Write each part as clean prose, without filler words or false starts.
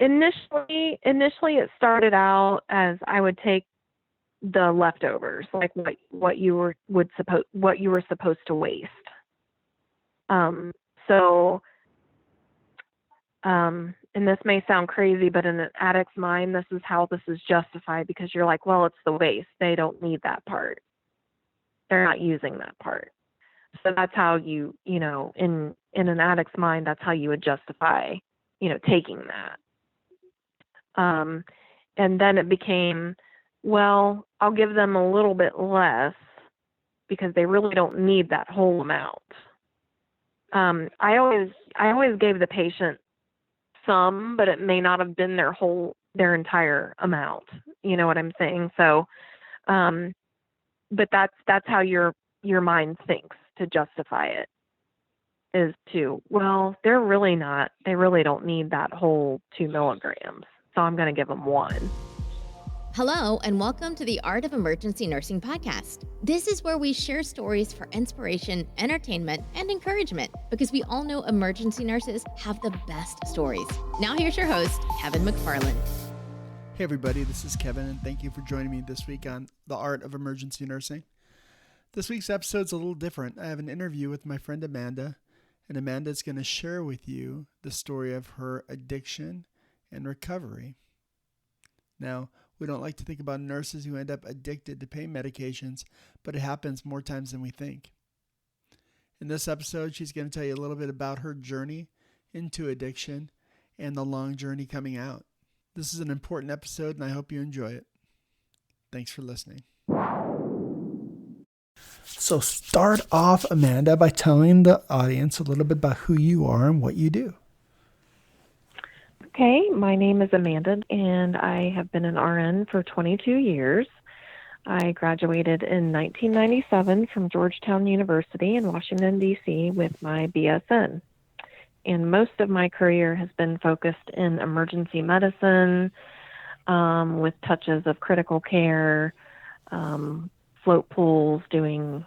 Initially it started out as I would take the leftovers, like what you were supposed to waste. So, and this may sound crazy, but in an addict's mind, this is how this is justified, because you're like, well, it's the waste. They don't need that part. They're not using that part. So that's how in an addict's mind, that's how you would justify, taking that. And then it became, well, I'll give them a little bit less because they really don't need that whole amount. I always gave the patient some, but it may not have been their entire amount. You know what I'm saying? So, but that's how your mind thinks to justify it, is to, well, they really don't need that whole 2 milligrams. So I'm going to give them 1. Hello, and welcome to the Art of Emergency Nursing podcast. This is where we share stories for inspiration, entertainment, and encouragement, because we all know emergency nurses have the best stories. Now here's your host, Kevin McFarland. Hey everybody, this is Kevin, and thank you for joining me this week on the Art of Emergency Nursing. This week's episode's a little different. I have an interview with my friend Amanda, and Amanda's going to share with you the story of her addiction and recovery. Now, we don't like to think about nurses who end up addicted to pain medications, but it happens more times than we think. In this episode, she's going to tell you a little bit about her journey into addiction and the long journey coming out. This is an important episode, and I hope you enjoy it. Thanks for listening. So start off, Amanda, by telling the audience a little bit about who you are and what you do. Okay, my name is Amanda, and I have been an RN for 22 years. I graduated in 1997 from Georgetown University in Washington, D.C. with my BSN. And most of my career has been focused in emergency medicine, with touches of critical care, float pools, doing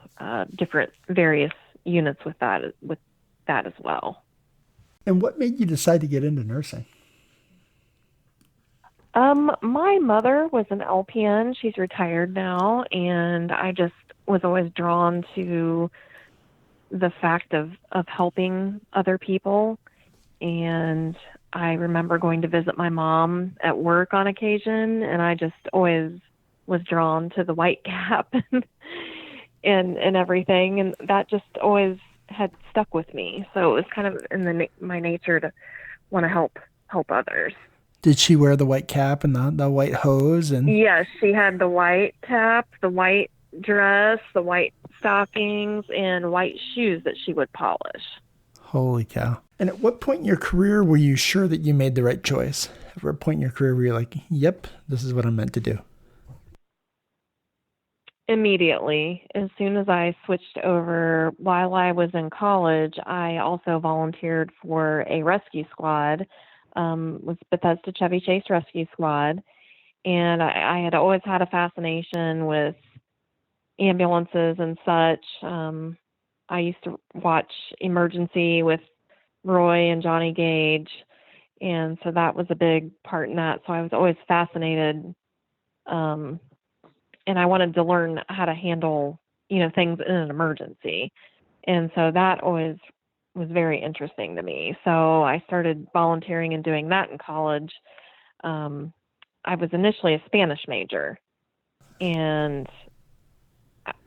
different various units with that as well. And what made you decide to get into nursing? My mother was an LPN. She's retired now, and I just was always drawn to the fact of helping other people. And I remember going to visit my mom at work on occasion, and I just always was drawn to the white cap and everything, and that just always had stuck with me. So it was kind of in my nature to want to help others. Did she wear the white cap and the white hose? And yes, she had the white cap, the white dress, the white stockings, and white shoes that she would polish. Holy cow. And at what point in your career were you sure that you made the right choice? At what point in your career were you like, yep, this is what I'm meant to do? Immediately. As soon as I switched over, while I was in college, I also volunteered for a rescue squad, was Bethesda Chevy Chase Rescue Squad. And I had always had a fascination with ambulances and such. I used to watch Emergency with Roy and Johnny Gage, and so that was a big part in that. So I was always fascinated, and I wanted to learn how to handle, things in an emergency. And so that always was very interesting to me. So I started volunteering and doing that in college. I was initially a Spanish major, and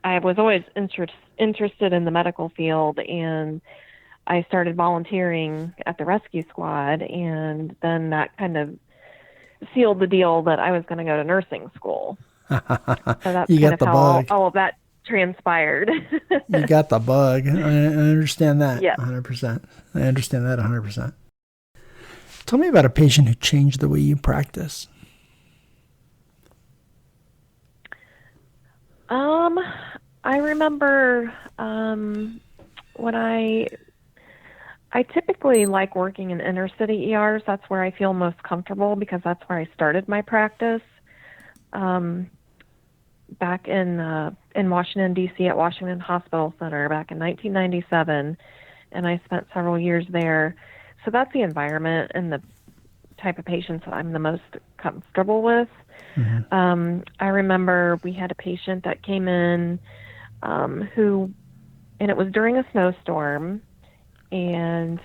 I was always interested in the medical field, and I started volunteering at the rescue squad, and then that kind of sealed the deal that I was going to go to nursing school. So that's you kind got of the how bug. all of that transpired. You got the bug. I understand that. Yeah. 100%. I understand that 100%. Tell me about a patient who changed the way you practice. I remember when I typically like working in inner city ERs. That's where I feel most comfortable because that's where I started my practice. Back in Washington, D.C. at Washington Hospital Center back in 1997, and I spent several years there. So that's the environment and the type of patients that I'm the most comfortable with. I remember we had a patient that came in who, and it was during a snowstorm, and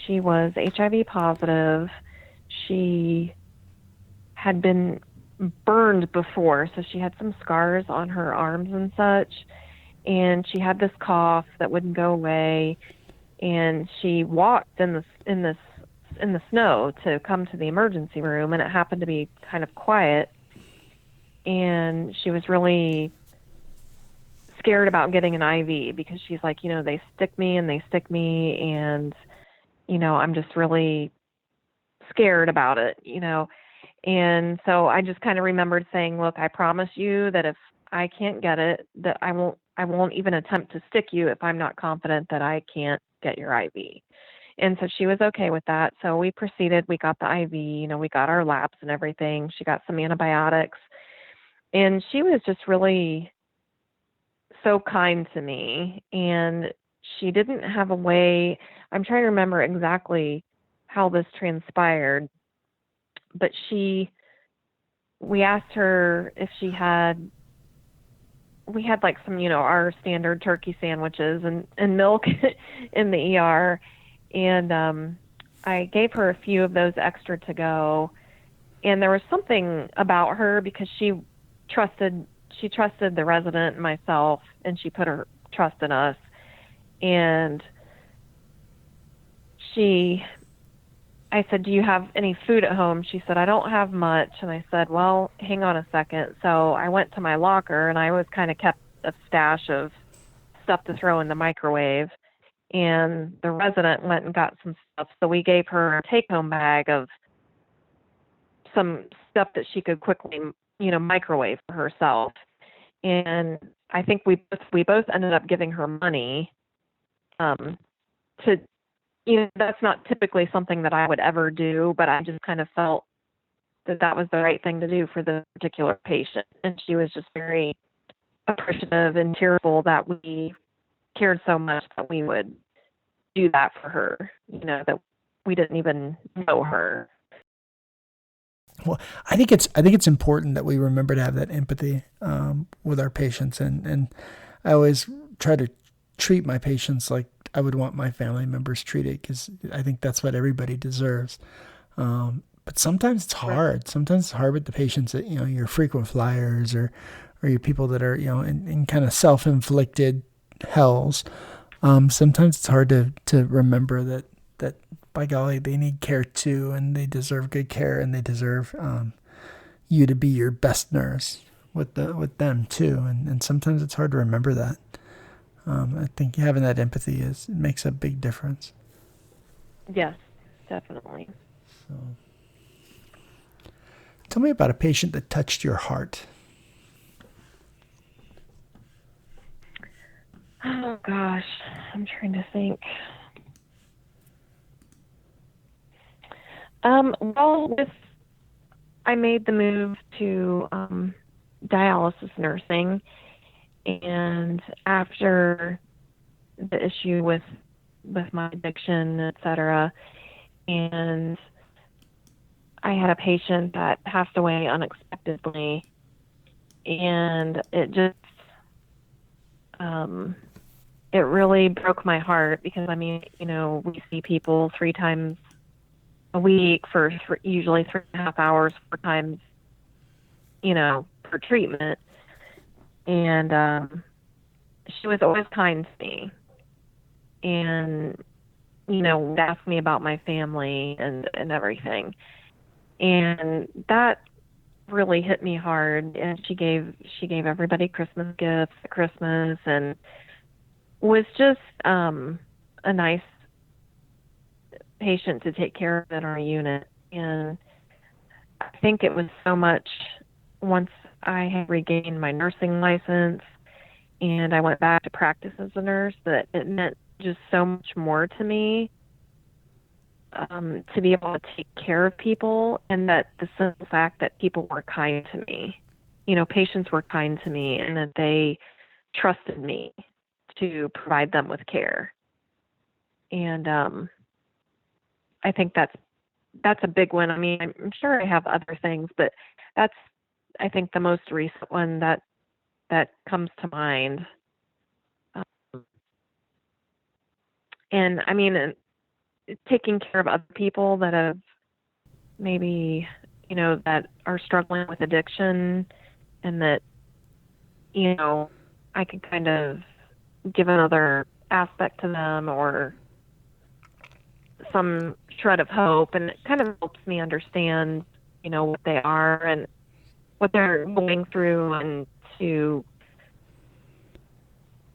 she was HIV positive. She had been burned before, so she had some scars on her arms and such, and she had this cough that wouldn't go away, and she walked in the snow to come to the emergency room, and it happened to be kind of quiet, and she was really scared about getting an IV because she's like, they stick me and I'm just really scared about it, And so I just kind of remembered saying, look, I promise you that if I can't get it, that I won't even attempt to stick you if I'm not confident that I can't get your IV. And so she was okay with that. So we proceeded, we got the IV, we got our labs and everything. She got some antibiotics, and she was just really so kind to me. And she didn't have a way, I'm trying to remember exactly how this transpired, but we asked her if we had like some, our standard turkey sandwiches and milk in the ER. And I gave her a few of those extra to go. And there was something about her because she trusted the resident and myself, and she put her trust in us. And I said, do you have any food at home? She said, I don't have much. And I said, well, hang on a second. So I went to my locker, and I always kind of kept a stash of stuff to throw in the microwave. And the resident went and got some stuff. So we gave her a take-home bag of some stuff that she could quickly, microwave for herself. And I think we both ended up giving her money to, that's not typically something that I would ever do, but I just kind of felt that was the right thing to do for the particular patient. And she was just very appreciative and tearful that we cared so much that we would do that for her, that we didn't even know her. Well, I think it's important that we remember to have that empathy with our patients, and I always try to treat my patients like I would want my family members treated, because I think that's what everybody deserves. But sometimes it's hard. Sometimes it's hard with the patients that your frequent flyers or your people that are in kind of self-inflicted hells. Sometimes it's hard to remember that by golly, they need care too, and they deserve good care, and they deserve you to be your best nurse with them too. And sometimes it's hard to remember that. I think having that empathy makes a big difference. Yes, definitely. So, tell me about a patient that touched your heart. Oh gosh, I'm trying to think. Well, I made the move to dialysis nursing, and after the issue with my addiction, etc., and I had a patient that passed away unexpectedly, and it just it really broke my heart, because we see people 3 times a week for usually 3.5 hours, 4 times, per treatment. And she was always kind to me, and would ask me about my family and everything. And that really hit me hard. And she gave everybody Christmas gifts at Christmas, and was just a nice patient to take care of in our unit. And I think it was so much, once I had regained my nursing license and I went back to practice as a nurse, that it meant just so much more to me to be able to take care of people, and that the simple fact that people were kind to me, patients were kind to me, and that they trusted me to provide them with care. And I think that's that's a big one. I mean, I'm sure I have other things, but that's, I think, the most recent one that comes to mind. And I mean, taking care of other people that have maybe, that are struggling with addiction, and that, I can kind of give another aspect to them, or some shred of hope, and it kind of helps me understand, what they are and what they're going through, and to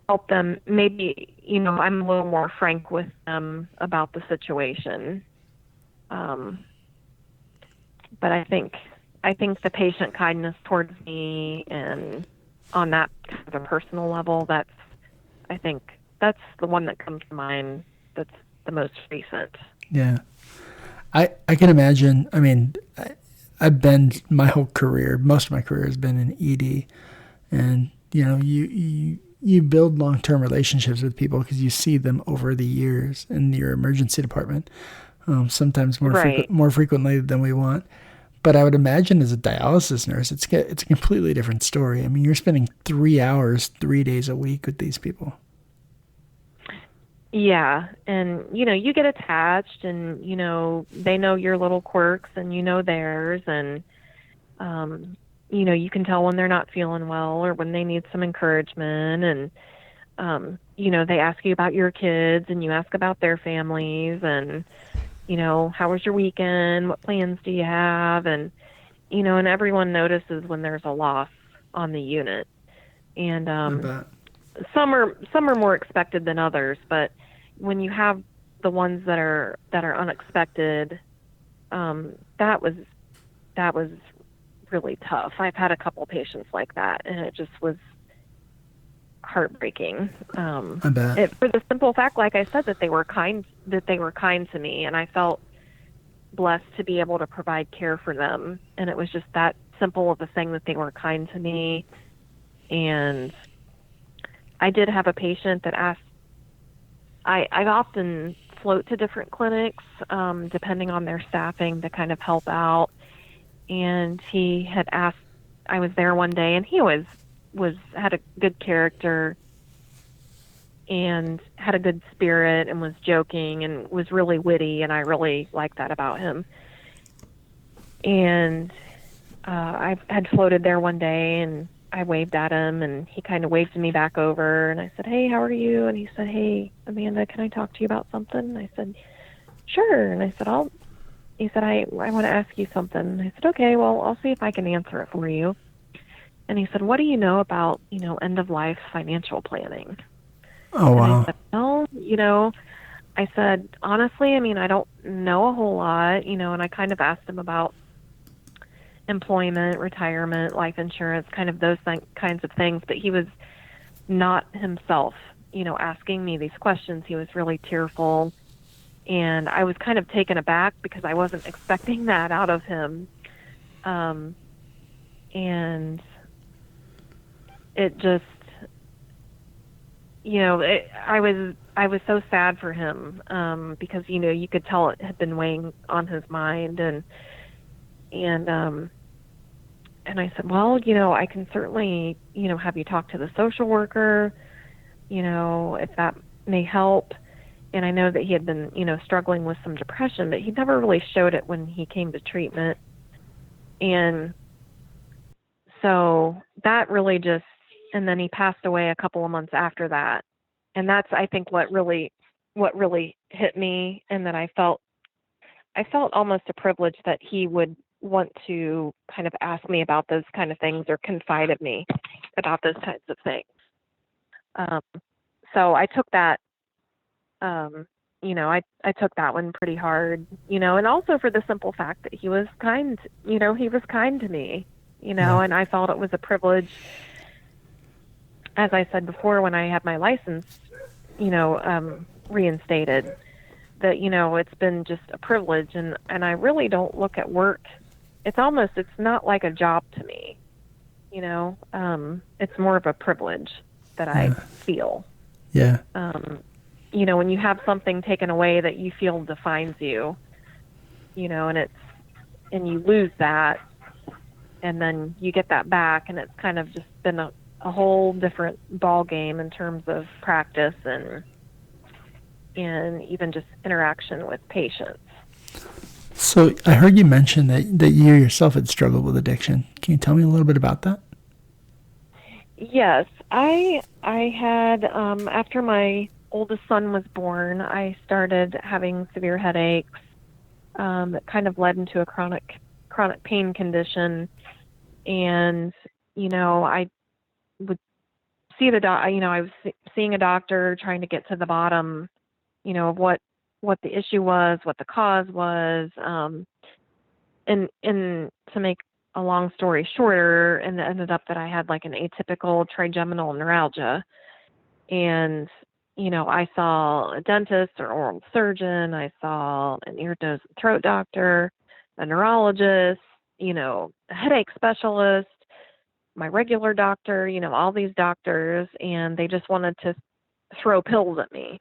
help them. Maybe, I'm a little more frank with them about the situation. But I think the patient kindness towards me, and on that kind of a personal level, I think that's the one that comes to mind. That's the most recent. Yeah. I can imagine. I mean, I've been, my whole career, most of my career has been in ED, and you build long-term relationships with people because you see them over the years in your emergency department, sometimes more frequently than we want. But I would imagine as a dialysis nurse, it's a completely different story. I mean, you're spending 3 hours, 3 days a week with these people. Yeah, and you get attached, and they know your little quirks, and theirs, and you can tell when they're not feeling well, or when they need some encouragement, and they ask you about your kids, and you ask about their families, and how was your weekend? What plans do you have? And and everyone notices when there's a loss on the unit, and some are more expected than others, but when you have the ones that are unexpected, that was really tough. I've had a couple patients like that, and it just was heartbreaking. I bet. For the simple fact, like I said, that they were kind to me, and I felt blessed to be able to provide care for them. And it was just that simple of a thing, that they were kind to me. And I did have a patient that asked, I often float to different clinics, depending on their staffing, to kind of help out. And he had asked, I was there one day, and he had a good character, and had a good spirit, and was joking, and was really witty, and I really liked that about him. And I had floated there one day, and I waved at him, and he kind of waved me back over, and I said, "Hey, how are you?" And he said, "Hey, Amanda, can I talk to you about something?" And I said, "Sure." And I said, he said, I want to ask you something. And I said, "Okay, well, I'll see if I can answer it for you." And he said, "What do you know about, end of life financial planning?" Oh, wow. And I said, "Well, I said, honestly, I mean, I don't know a whole lot, and I kind of asked him about employment, retirement, life insurance, kind of those kinds of things, but he was not himself, asking me these questions. He was really tearful, and I was kind of taken aback because I wasn't expecting that out of him. And it just, I was so sad for him, because, you could tell it had been weighing on his mind, and I said, "Well, I can certainly, have you talk to the social worker, if that may help." And I know that he had been, struggling with some depression, but he never really showed it when he came to treatment. And so that really just, and then he passed away a couple of months after that. And that's, I think, what really hit me, and that I felt almost a privilege that he would want to kind of ask me about those kind of things, or confide in me about those types of things. So I took that, I took that one pretty hard, and also for the simple fact that he was kind, he was kind to me, Yeah. and I felt it was a privilege, as I said before, when I had my license, reinstated, that, it's been just a privilege, and I really don't look at work. It's not like a job to me, it's more of a privilege that I feel. Yeah. When you have something taken away that you feel defines you, and you lose that, and then you get that back, and it's kind of just been a whole different ball game in terms of practice and even just interaction with patients. So I heard you mention that you yourself had struggled with addiction. Can you tell me a little bit about that? Yes, I had, after my oldest son was born, I started having severe headaches. That kind of led into a chronic pain condition. And, I would see I was seeing a doctor trying to get to the bottom, of what the issue was, what the cause was. And to make a long story shorter, and it ended up that I had like an atypical trigeminal neuralgia. And, I saw a dentist or oral surgeon. I saw an ear, nose, and throat doctor, a neurologist, a headache specialist, my regular doctor, all these doctors, and they just wanted to throw pills at me.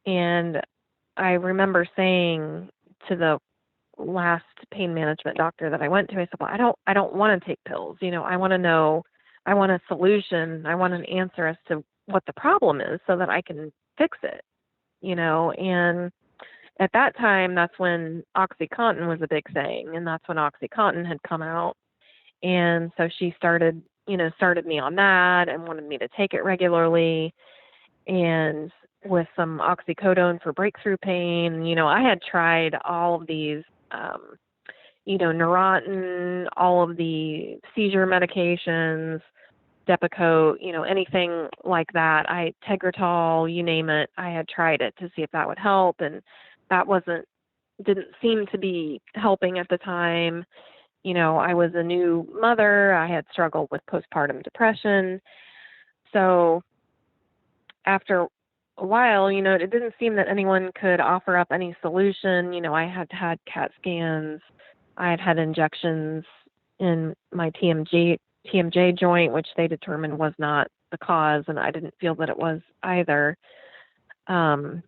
And I remember saying to the last pain management doctor that I went to, I said, well, I don't want to take pills. I want to know, I want a solution. I want an answer as to what the problem is so that I can fix it, and at that time, that's when OxyContin was a big thing, and that's when OxyContin had come out. And so she started me on that and wanted me to take it regularly, and with some oxycodone for breakthrough pain. I had tried all of these, Neurontin, all of the seizure medications, Depakote, anything like that. Tegretol, you name it. I had tried it to see if that would help, and that didn't seem to be helping at the time. I was a new mother. I had struggled with postpartum depression. So after a while, it didn't seem that anyone could offer up any solution. I had had CAT scans. I had had injections in my TMJ joint, which they determined was not the cause, and I didn't feel that it was either. All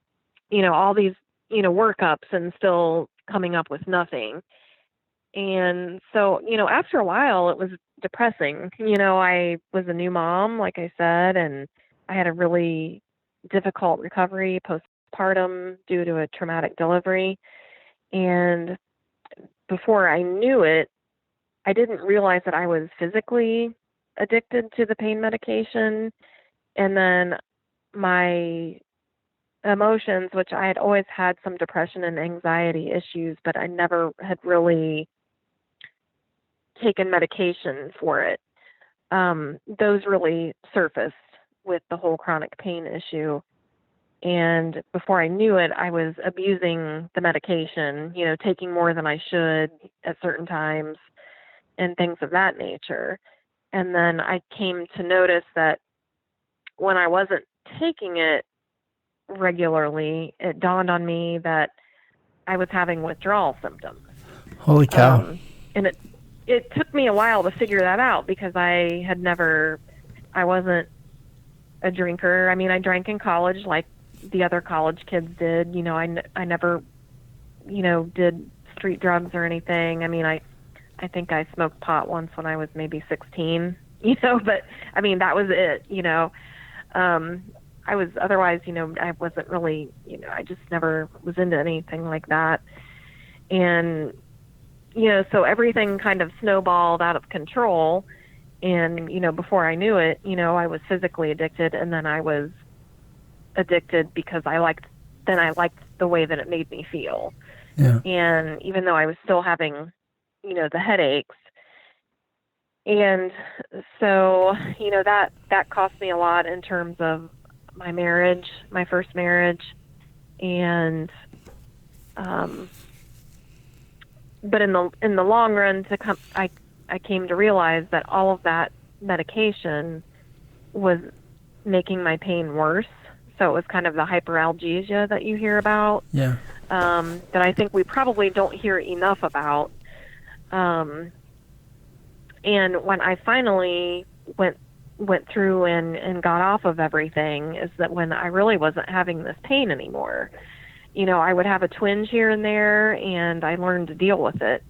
these, workups and still coming up with nothing. And so, after a while, it was depressing. I was a new mom, like I said, and I had a really difficult recovery postpartum due to a traumatic delivery. And before I knew it, I didn't realize that I was physically addicted to the pain medication. And then my emotions, which I had always had some depression and anxiety issues, but I never had really taken medication for it. Those really surfaced with the whole chronic pain issue. And before I knew it, I was abusing the medication, taking more than I should at certain times and things of that nature. And then I came to notice that when I wasn't taking it regularly, it dawned on me that I was having withdrawal symptoms. Holy cow. And it took me a while to figure that out because I wasn't a drinker. I mean, I drank in college like the other college kids did. I never, did street drugs or anything. I mean, I think I smoked pot once when I was maybe 16, but I mean, that was it, I was otherwise, I wasn't really, I just never was into anything like that. And, so everything kind of snowballed out of control. And, before I knew it, I was physically addicted, and then I was addicted because I liked the way that it made me feel. Yeah. And even though I was still having, the headaches. And so, that cost me a lot in terms of my marriage, my first marriage. And, but in the long run, I came to realize that all of that medication was making my pain worse. So it was kind of the hyperalgesia that you hear about. Yeah. That I think we probably don't hear enough about. And when I finally went through and got off of everything, is that when I really wasn't having this pain anymore. I would have a twinge here and there, and I learned to deal with it.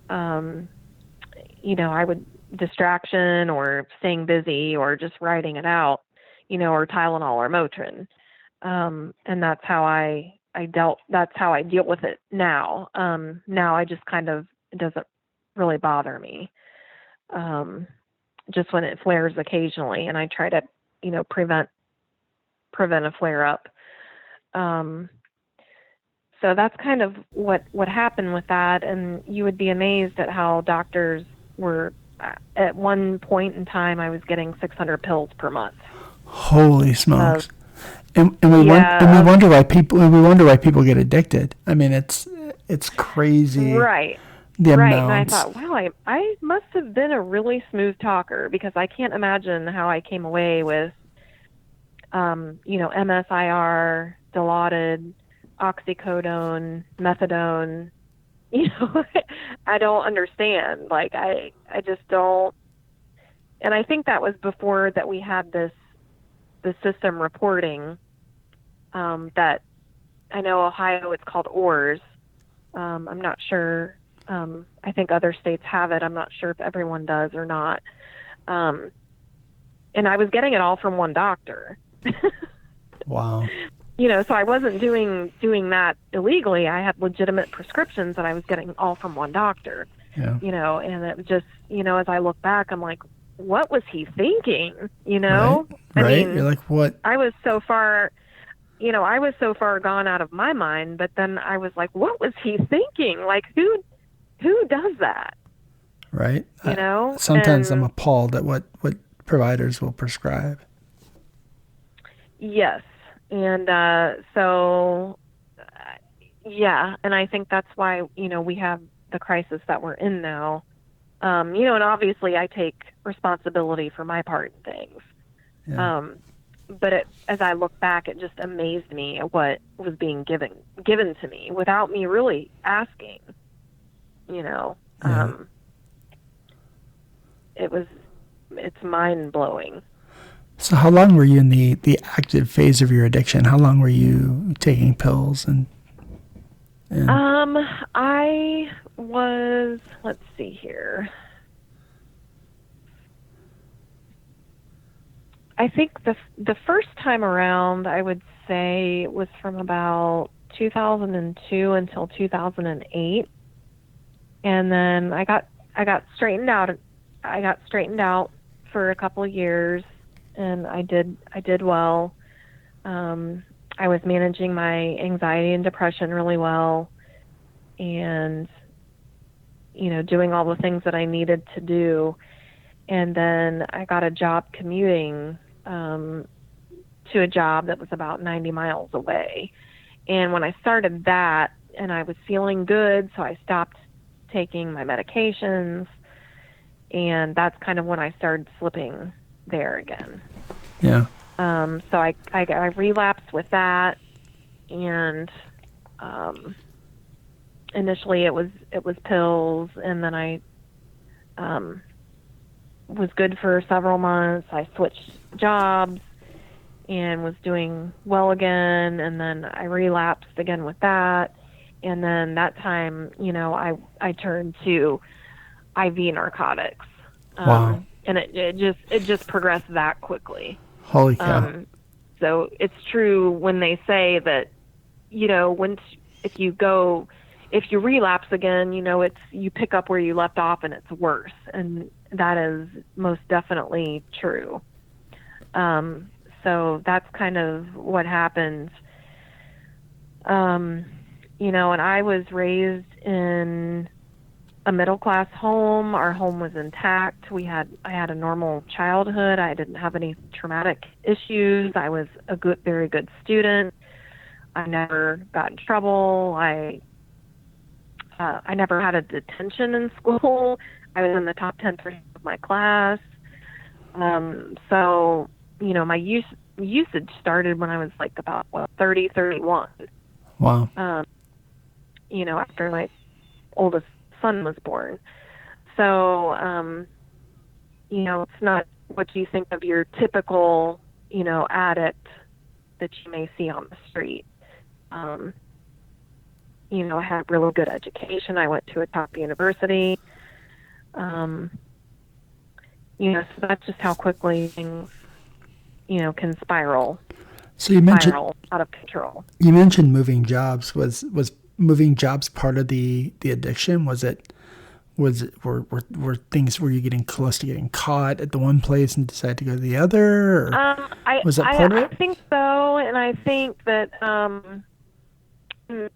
I would distraction or staying busy or just writing it out, or Tylenol or Motrin. And that's how that's how I deal with it now. Now I just kind of, it doesn't really bother me. Just when it flares occasionally, and I try to, prevent a flare up. So that's kind of what happened with that. And you would be amazed at how doctors were, at one point in time, I was getting 600 pills per month. Holy smokes. And we wonder why people get addicted. I mean, it's crazy. Right. The right. amounts. And I thought, wow, I must have been a really smooth talker, because I can't imagine how I came away with, MSIR, Dilaudid, oxycodone, methadone. I don't understand. Like, I just don't. And I think that was before that we had the system reporting, that I know Ohio, it's called ORS. I'm not sure. I think other states have it. I'm not sure if everyone does or not. And I was getting it all from one doctor. Wow. So I wasn't doing that illegally. I had legitimate prescriptions that I was getting all from one doctor. Yeah. And it was just, as I look back, I'm like, what was he thinking? Right. I mean, you're like, what? I was so far gone out of my mind, but then I was like, what was he thinking? Like, who does that? Right. Sometimes I'm appalled at what providers will prescribe. Yes. And and I think that's why, we have the crisis that we're in now. And obviously I take responsibility for my part in things. Yeah. But as I look back, it just amazed me at what was being given to me without me really asking. Yeah. It's mind blowing. So how long were you in the active phase of your addiction? How long were you taking pills and I was, let's see here. I think the first time around, I would say, was from about 2002 until 2008. And then I got straightened out. I got straightened out for a couple of years, and I did well. I was managing my anxiety and depression really well, and doing all the things that I needed to do. And then I got a job commuting to a job that was about 90 miles away. And when I started that, and I was feeling good, so I stopped taking my medications, and that's kind of when I started slipping there again. Yeah. So I relapsed with that, and initially it was pills, and then I was good for several months. I switched jobs and was doing well again, and then I relapsed again with that. And then that time, I turned to IV narcotics. Wow. And it just progressed that quickly. Holy cow. So it's true when they say that, if you relapse again, you pick up where you left off and it's worse. And that is most definitely true. So that's kind of what happened. And I was raised in a middle-class home. Our home was intact. I had a normal childhood. I didn't have any traumatic issues. I was a very good student. I never got in trouble. I never had a detention in school. I was in the top 10% of my class. So, my usage started when I was like about 30, 31. Wow. After my oldest son was born. So, it's not what you think of your typical, addict that you may see on the street. I had a really good education. I went to a top university. So that's just how quickly things, can spiral. So you mentioned Out of control. You mentioned moving jobs. Was moving jobs part of the addiction? Were you getting close to getting caught at the one place and decided to go to the other? Or was that part of it? I think so, and I think that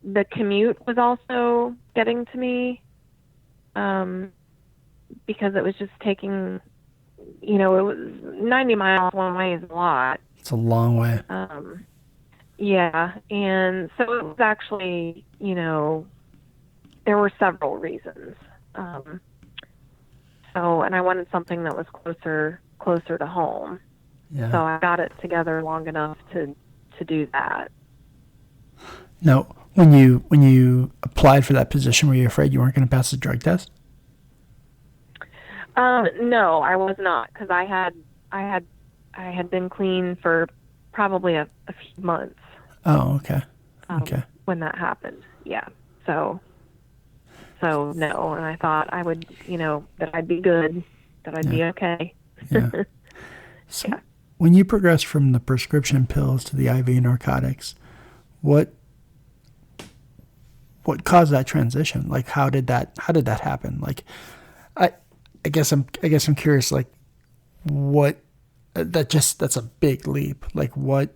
the commute was also getting to me, because it was just taking, it was 90 miles one way is a lot. It's a long way. Yeah, and so it was actually, there were several reasons. And I wanted something that was closer to home. Yeah. So I got it together long enough to do that. Now, when you applied for that position, were you afraid you weren't going to pass the drug test? No, I was not, because I had been clean for probably a few months. Oh, okay. Okay. When that happened, yeah. So no, and I thought I would, that I'd be good, that I'd be okay. Yeah. So when you progressed from the prescription pills to the IV narcotics, what caused that transition? Like, how did that happen? Like, I guess I'm curious. Like, that's a big leap. Like, what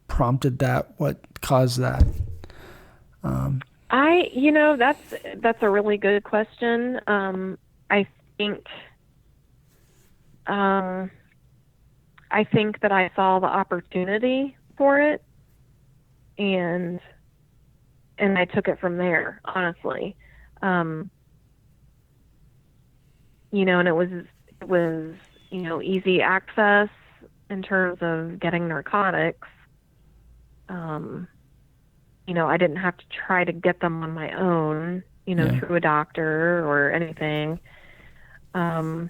prompted that? What caused that? That's a really good question. I think that I saw the opportunity for it, and I took it from there, honestly. And it was easy access in terms of getting narcotics. I didn't have to try to get them on my own, through a doctor or anything. So,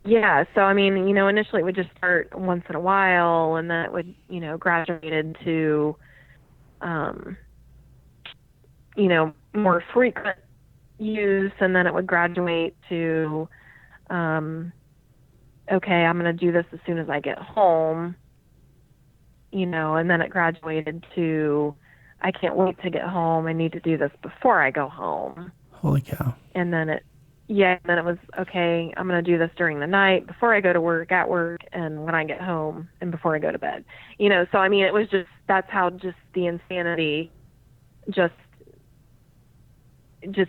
initially it would just start once in a while, and then it would, graduated to, more frequent use, and then it would graduate to, okay, I'm going to do this as soon as I get home, and then it graduated to, I can't wait to get home. I need to do this before I go home. Holy cow. And then it was, okay, I'm going to do this during the night, before I go to work, at work, and when I get home, and before I go to bed. So, it was just, that's how just the insanity just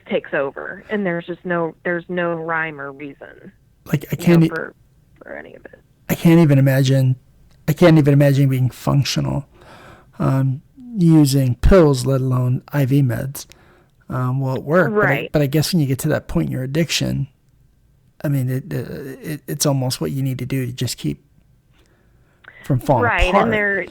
takes over. And there's no rhyme or reason. Like, I can't, for any of it. I can't even imagine being functional, using pills, let alone IV meds. It worked, right? But I guess when you get to that point in your addiction, it's almost what you need to do to just keep from falling apart. And there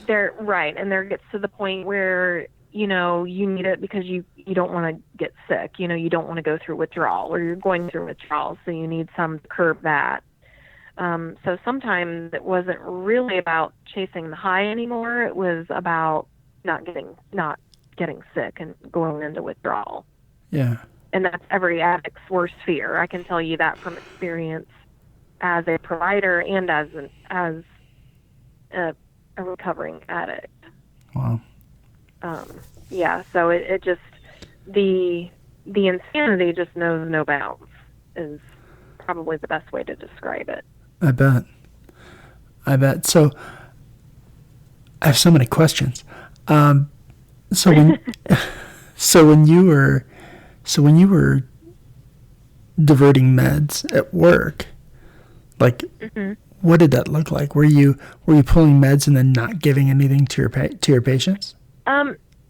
gets to the point where you need it because you don't want to get sick. You don't want to go through withdrawal, or you're going through withdrawal, so you need some to curb that. So sometimes it wasn't really about chasing the high anymore. It was about not getting sick and going into withdrawal. Yeah. And that's every addict's worst fear. I can tell you that from experience as a provider and as a recovering addict. Wow. So it just, the insanity just knows no bounds is probably the best way to describe it. I bet. So I have so many questions. So when you were diverting meds at work, like, mm-hmm. What did that look like? Were you pulling meds and then not giving anything to your patients?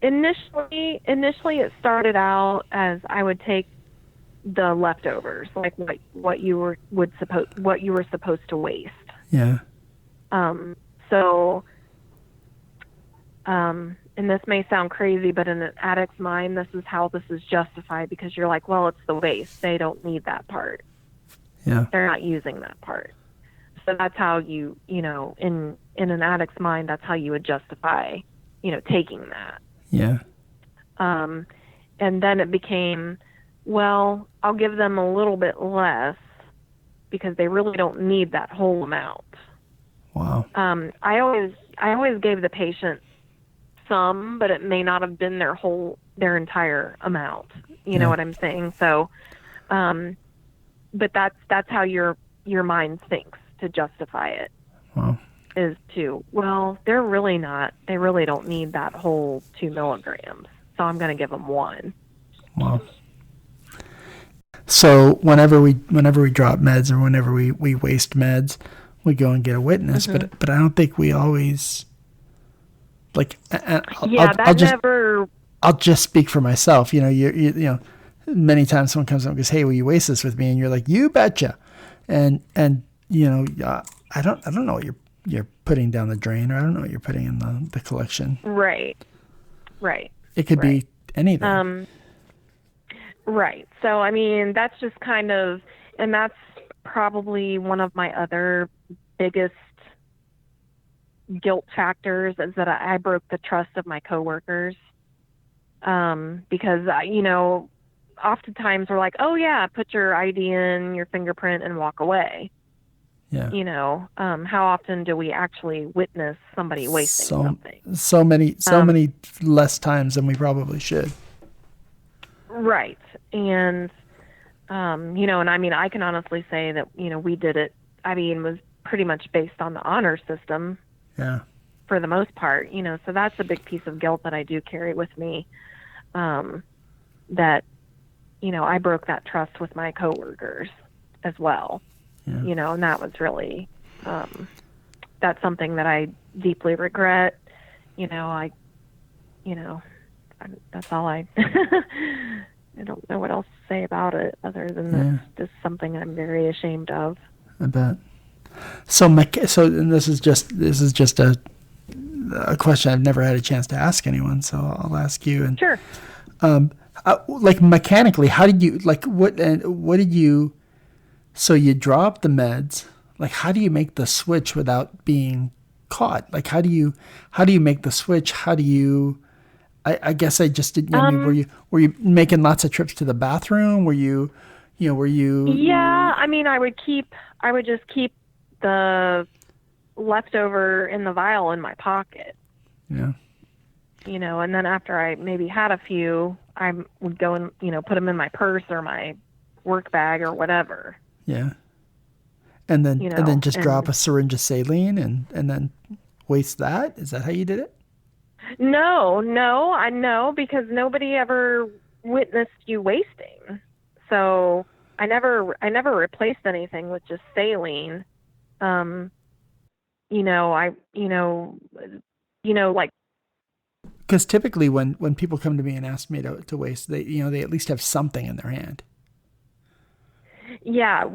Initially it started out as I would take the leftovers, like what you were supposed to waste. Yeah. And this may sound crazy, but in an addict's mind, this is how this is justified, because you're like, well, it's the waste. They don't need that part. Yeah. They're not using that part. So that's how in an addict's mind, that's how you would justify, taking that. Yeah. And then it became, well, I'll give them a little bit less because they really don't need that whole amount. Wow. I always gave the patient some, but it may not have been their entire amount. You know what I'm saying? So, but that's how your mind thinks to justify it. Wow. Is to, well, they really don't need that whole 2 milligrams. So I'm going to give them 1. Wow. So whenever we drop meds or whenever we waste meds, we go and get a witness. Mm-hmm. But I don't think we always, like, I'll just speak for myself. You know, many times someone comes up and goes, "Hey, will you waste this with me?" And you're like, "You betcha." And you know, I don't know what you're putting down the drain, or I don't know what you're putting in the collection. Right. It could be anything. Right. So, I mean, that's just kind of, and that's probably one of my other biggest guilt factors is that I broke the trust of my coworkers. Because, you know, oftentimes we're like, oh yeah, put your ID in, your fingerprint, and walk away. Yeah. You know, how often do we actually witness somebody wasting something? So many less times than we probably should. Right. And, you know, and I mean, I can honestly say that, you know, we did it, I mean, was pretty much based on the honor system. Yeah. For the most part, you know, so that's a big piece of guilt that I do carry with me. That, you know, I broke that trust with my coworkers as well. Yeah. You know, and that was really, that's something that I deeply regret. You know, that's all I don't know what else to say about it other than that's just something I'm very ashamed of. I bet. So and this is just a question I've never had a chance to ask anyone, so I'll ask you. And sure. Like mechanically, how did you, like, what did you, so you drop the meds, like how do you make the switch without being caught? Like how do you make the switch? How do you, I guess I just didn't, I mean, were you making lots of trips to the bathroom? Were you? Yeah, I mean, I would just keep the leftover in the vial in my pocket. Yeah. You know, and then after I maybe had a few, I would go and, you know, put them in my purse or my work bag or whatever. Yeah. And then, just drop a syringe of saline and then waste that? Is that how you did it? No, I know, because nobody ever witnessed you wasting. So I never replaced anything with just saline. Like, because typically when people come to me and ask me to waste, they at least have something in their hand. Yeah,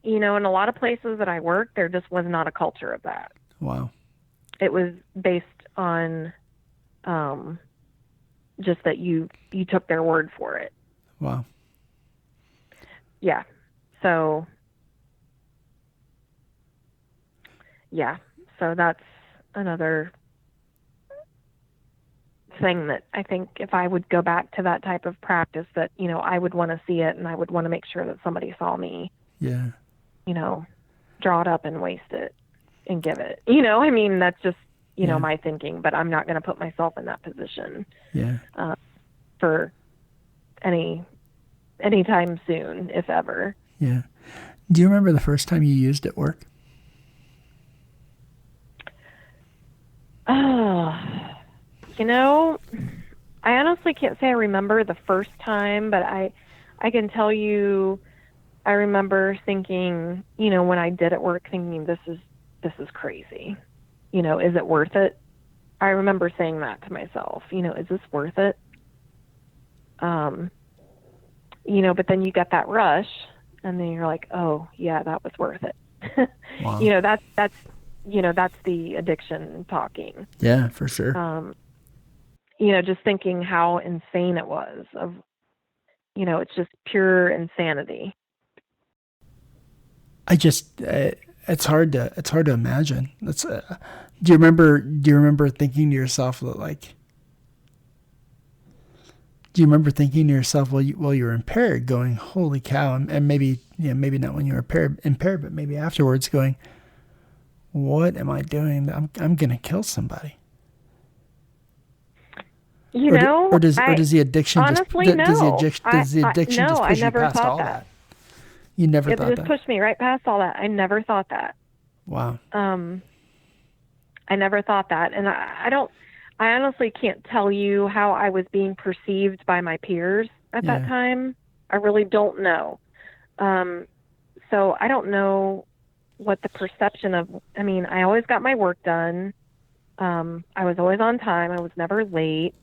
in a lot of places that I work, there just was not a culture of that. Wow. It was based on just that you took their word for it. Wow. Yeah. So that's another thing that I think if I would go back to that type of practice, that, you know, I would want to see it, and I would want to make sure that somebody saw me, you know, draw it up and waste it and give it. You know, I mean, that's just, you know, my thinking, but I'm not going to put myself in that position for any time soon, if ever. Yeah. Do you remember the first time you used at work? You know, I honestly can't say I remember the first time, but I can tell you, I remember thinking, you know, when I did at work, thinking this is crazy. You know, is it worth it? I remember saying that to myself, you know, is this worth it? You know, but then you get that rush, and then you're like, oh yeah, that was worth it. Wow. You know, that's the addiction talking. Yeah, for sure. You know, just thinking how insane it was. You know, it's just pure insanity. It's hard to imagine. Do you remember thinking to yourself that, like, do you remember thinking to yourself while you were impaired, going, "Holy cow!" And maybe maybe not when you were impaired, but maybe afterwards, going, "What am I doing? I'm going to kill somebody." Or does the addiction honestly, just no. does the addiction no, just I push you never past thought all that. You never It thought just that? pushed me right past all that. I never thought that. Wow. I never thought that, and I honestly can't tell you how I was being perceived by my peers at that time. I really don't know. So I don't know what the perception of. I mean, I always got my work done. I was always on time. I was never late.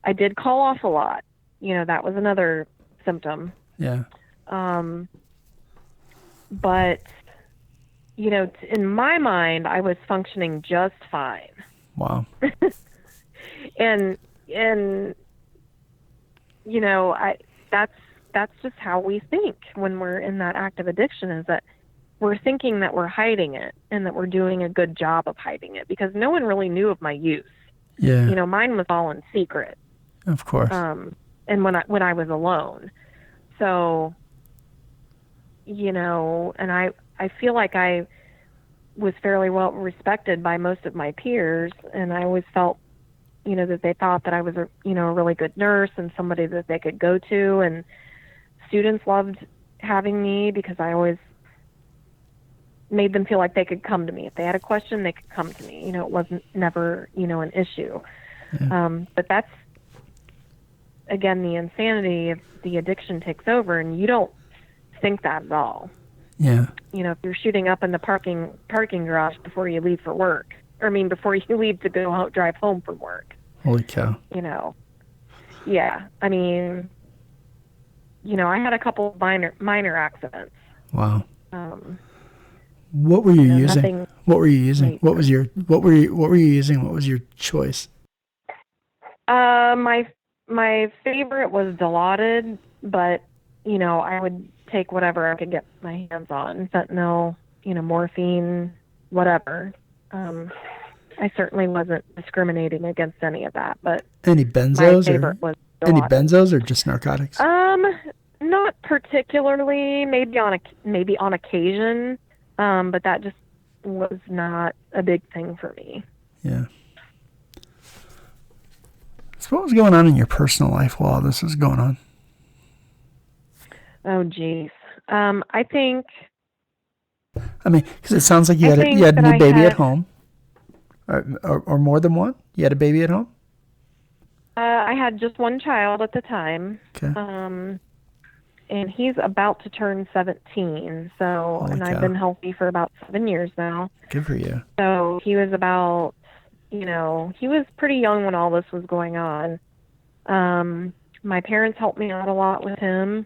I did call off a lot. That was another symptom. Yeah. But, in my mind, I was functioning just fine. Wow. and that's just how we think when we're in that active addiction, is that we're thinking that we're hiding it and that we're doing a good job of hiding it, because no one really knew of my use. Yeah. Mine was all in secret. Of course. And when I was alone. So, and I feel like I was fairly well respected by most of my peers, and I always felt, that they thought that I was a really good nurse and somebody that they could go to, and students loved having me because I always made them feel like they could come to me. If they had a question, they could come to me. It wasn't never, an issue. Yeah. But that's, again, the insanity if the addiction takes over and you don't think that at all. Yeah. If you're shooting up in the parking garage before you leave for work, before you leave to go out, drive home from work. Holy cow. Yeah. I had a couple of minor accidents. Wow. What were you using? Nothing. What were you using? What were you using? What was your choice? My favorite was Dilaudid, but I would take whatever I could get my hands on. Fentanyl, morphine, whatever. I certainly wasn't discriminating against any of that, but any benzos, my favorite was Dilaudid. Any benzos or just narcotics? Not particularly. Maybe on occasion, but that just was not a big thing for me. Yeah. So what was going on in your personal life while this was going on? Oh, geez. I think... because it sounds like you had a new baby at home. Or more than one? You had a baby at home? I had just one child at the time. Okay. And he's about to turn 17. So, Holy cow. I've been healthy for about 7 years now. Good for you. So he was about, he was pretty young when all this was going on. My parents helped me out a lot with him.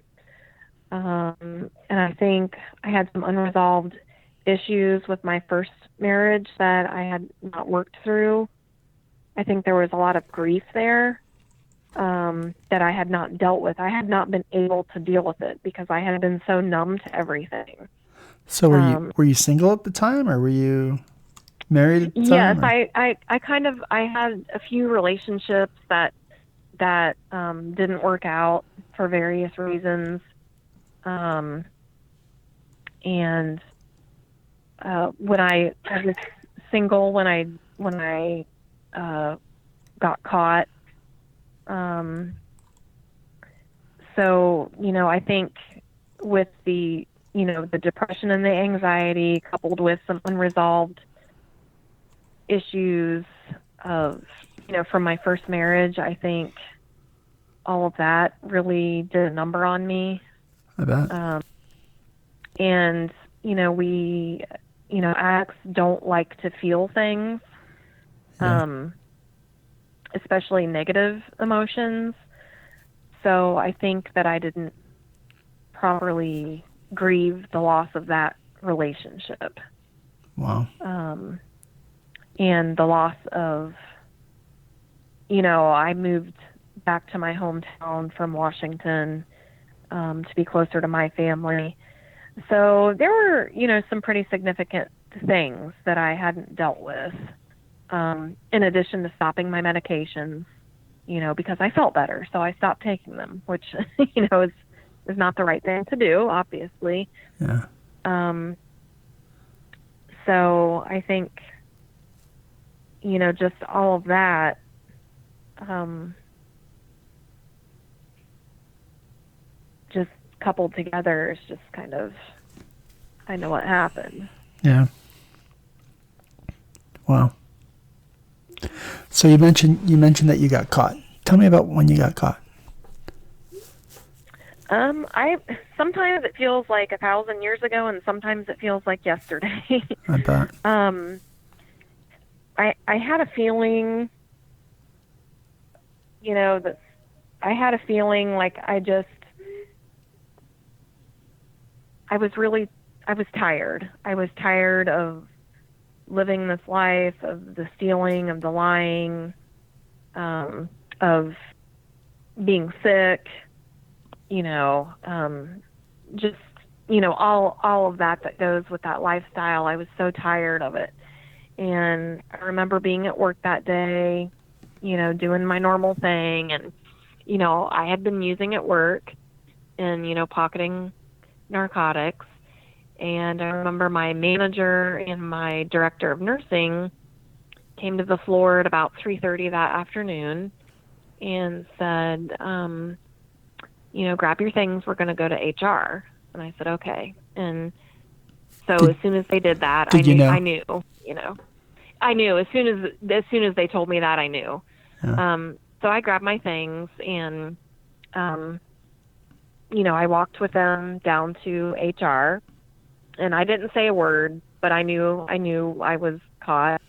And I think I had some unresolved issues with my first marriage that I had not worked through. I think there was a lot of grief there that I had not dealt with. I had not been able to deal with it because I had been so numb to everything. So were you single at the time, or were you married at the time? Yes, I had a few relationships that didn't work out for various reasons. And when I was single when I got caught. So, I think with the depression and the anxiety coupled with some unresolved issues of, from my first marriage, I think all of that really did a number on me. I bet. And, we, addicts don't like to feel things, especially negative emotions. So I think that I didn't properly grieve the loss of that relationship. Wow. And the loss of, I moved back to my hometown from Washington to be closer to my family. So there were, some pretty significant things that I hadn't dealt with. In addition to stopping my medications, because I felt better. So I stopped taking them, which, is not the right thing to do, obviously. Yeah. So I think, just all of that, just coupled together is just kind of what happened. Yeah. Wow. So you mentioned that you got caught. Tell me about when you got caught. Sometimes it feels like 1,000 years ago, and sometimes it feels like yesterday. I bet. I had a feeling, that I had a feeling like I was tired. I was tired of living this life, of the stealing, of the lying, of being sick, just, all of that goes with that lifestyle. I was so tired of it. And I remember being at work that day, doing my normal thing. And, I had been using at work and, pocketing narcotics. And I remember my manager and my director of nursing came to the floor at about 3:30 that afternoon and said, grab your things, we're going to go to HR. And I said, okay. And so as soon as they did that, I knew. I knew as soon as they told me that, I knew. Yeah. So I grabbed my things and, I walked with them down to HR, and I didn't say a word, but I knew I was caught.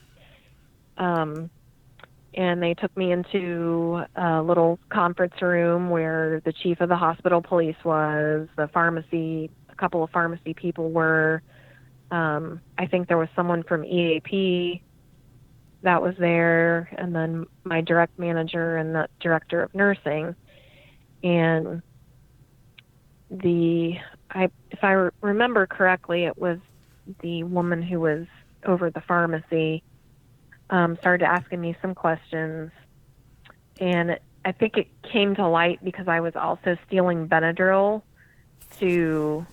And they took me into a little conference room where the chief of the hospital police was, a couple of pharmacy people were. I think there was someone from EAP that was there, and then my direct manager and the director of nursing. And if I remember correctly, it was the woman who was over the pharmacy started asking me some questions, and I think it came to light because I was also stealing Benadryl to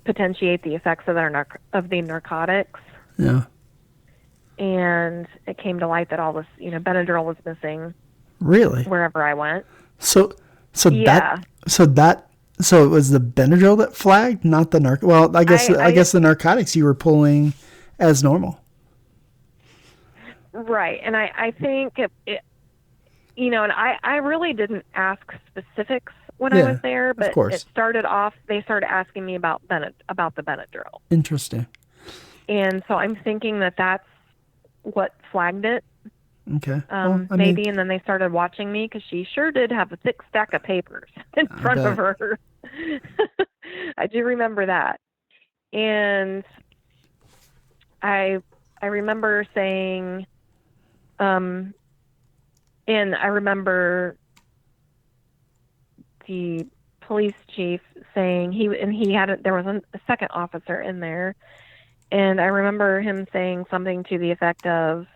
potentiate the effects of the narcotics. Yeah. And it came to light that all this, Benadryl was missing. Really? Wherever I went. So yeah. So it was the Benadryl that flagged, not the narc. Well, I guess the narcotics you were pulling as normal. Right. And I think it and I really didn't ask specifics when I was there, but it started off, they started asking me about the Benadryl. Interesting. And so I'm thinking that that's what flagged it. Okay. Maybe. And then they started watching me because she sure did have a thick stack of papers in front of her. I do remember that. And I remember saying, and I remember the police chief saying there was a second officer in there. And I remember him saying something to the effect of,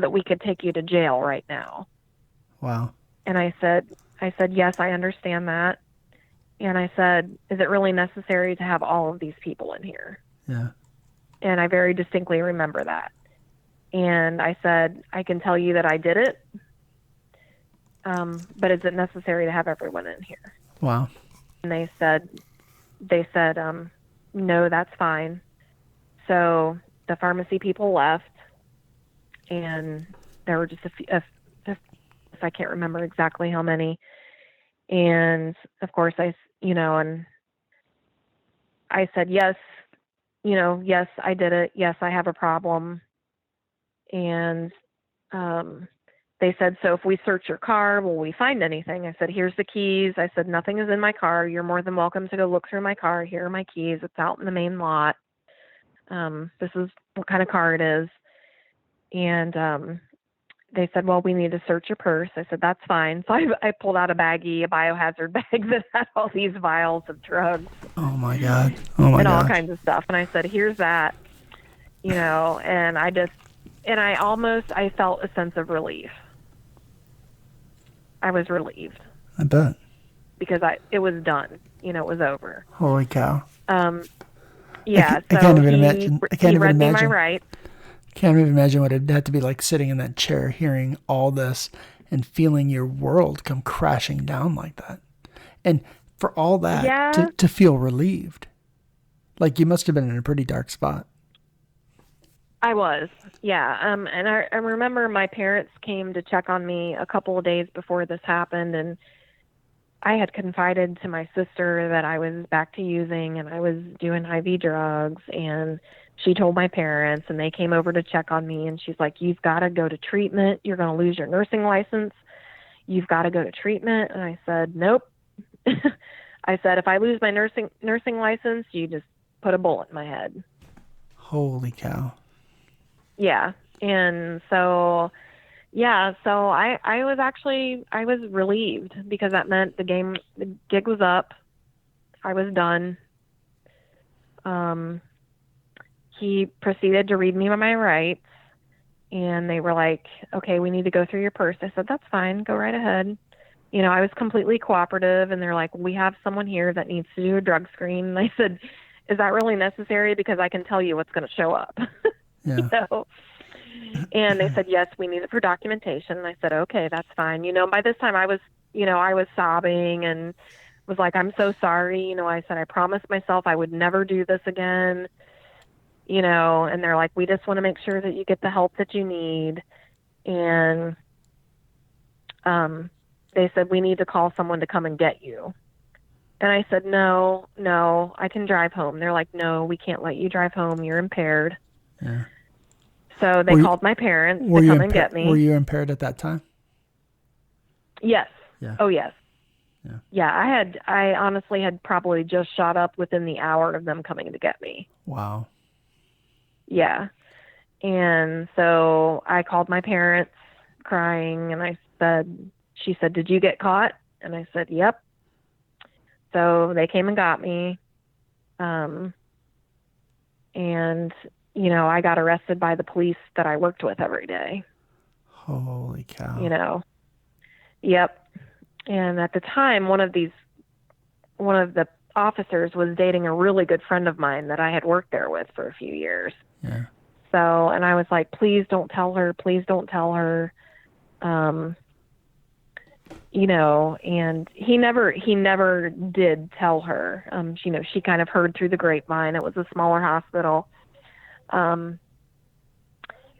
that we could take you to jail right now. Wow. And I said, yes, I understand that. And I said, is it really necessary to have all of these people in here? Yeah. And I very distinctly remember that. And I said, I can tell you that I did it. But is it necessary to have everyone in here? Wow. And they said, no, that's fine. So the pharmacy people left, and there were just a few, I can't remember exactly how many. And of course and I said, yes, yes, I did it. Yes, I have a problem. And they said, so if we search your car, will we find anything? I said, here's the keys. I said, nothing is in my car. You're more than welcome to go look through my car. Here are my keys. It's out in the main lot. This is what kind of car it is. And they said, well, we need to search your purse. I said, that's fine. So I pulled out a biohazard bag that had all these vials of drugs. Oh, my God. Oh, my God. And all kinds of stuff. And I said, here's that, and I just And I felt a sense of relief. I was relieved. I bet. Because it was done. It was over. Holy cow. Yeah, I can't even imagine. He read me my rights. Can't even imagine what it'd have to be like sitting in that chair, hearing all this and feeling your world come crashing down like that. And for all that to feel relieved. Like you must have been in a pretty dark spot. I was, yeah. And I remember my parents came to check on me a couple of days before this happened, and I had confided to my sister that I was back to using and I was doing IV drugs, and she told my parents, and they came over to check on me, and she's like, you've got to go to treatment. You're going to lose your nursing license. You've got to go to treatment. And I said, nope. I said, if I lose my nursing license, you just put a bullet in my head. Holy cow. Yeah. And so I was relieved because that meant the gig was up. I was done. He proceeded to read me my rights, and they were like, okay, we need to go through your purse. I said, that's fine. Go right ahead. I was completely cooperative, and they're like, we have someone here that needs to do a drug screen. And I said, is that really necessary? Because I can tell you what's going to show up. Yeah. And they said, yes, we need it for documentation. And I said, okay, that's fine. By this time I was sobbing and was like, I'm so sorry. I said, I promised myself I would never do this again. And they're like, we just want to make sure that you get the help that you need. And they said, we need to call someone to come and get you. And I said, no, I can drive home. They're like, no, we can't let you drive home. You're impaired. Yeah. So they called my parents to come and get me. Were you impaired at that time? Yes. Yeah. Oh, yes. Yeah. Yeah, I honestly had probably just shot up within the hour of them coming to get me. Wow. Yeah. And so I called my parents crying, and she said, did you get caught? And I said, yep. So they came and got me. And I got arrested by the police that I worked with every day. Holy cow. Yep. And at the time, one of the officers was dating a really good friend of mine that I had worked there with for a few years. Yeah. So, and I was like, please don't tell her. Please don't tell her. And he never did tell her. She kind of heard through the grapevine. It was a smaller hospital. And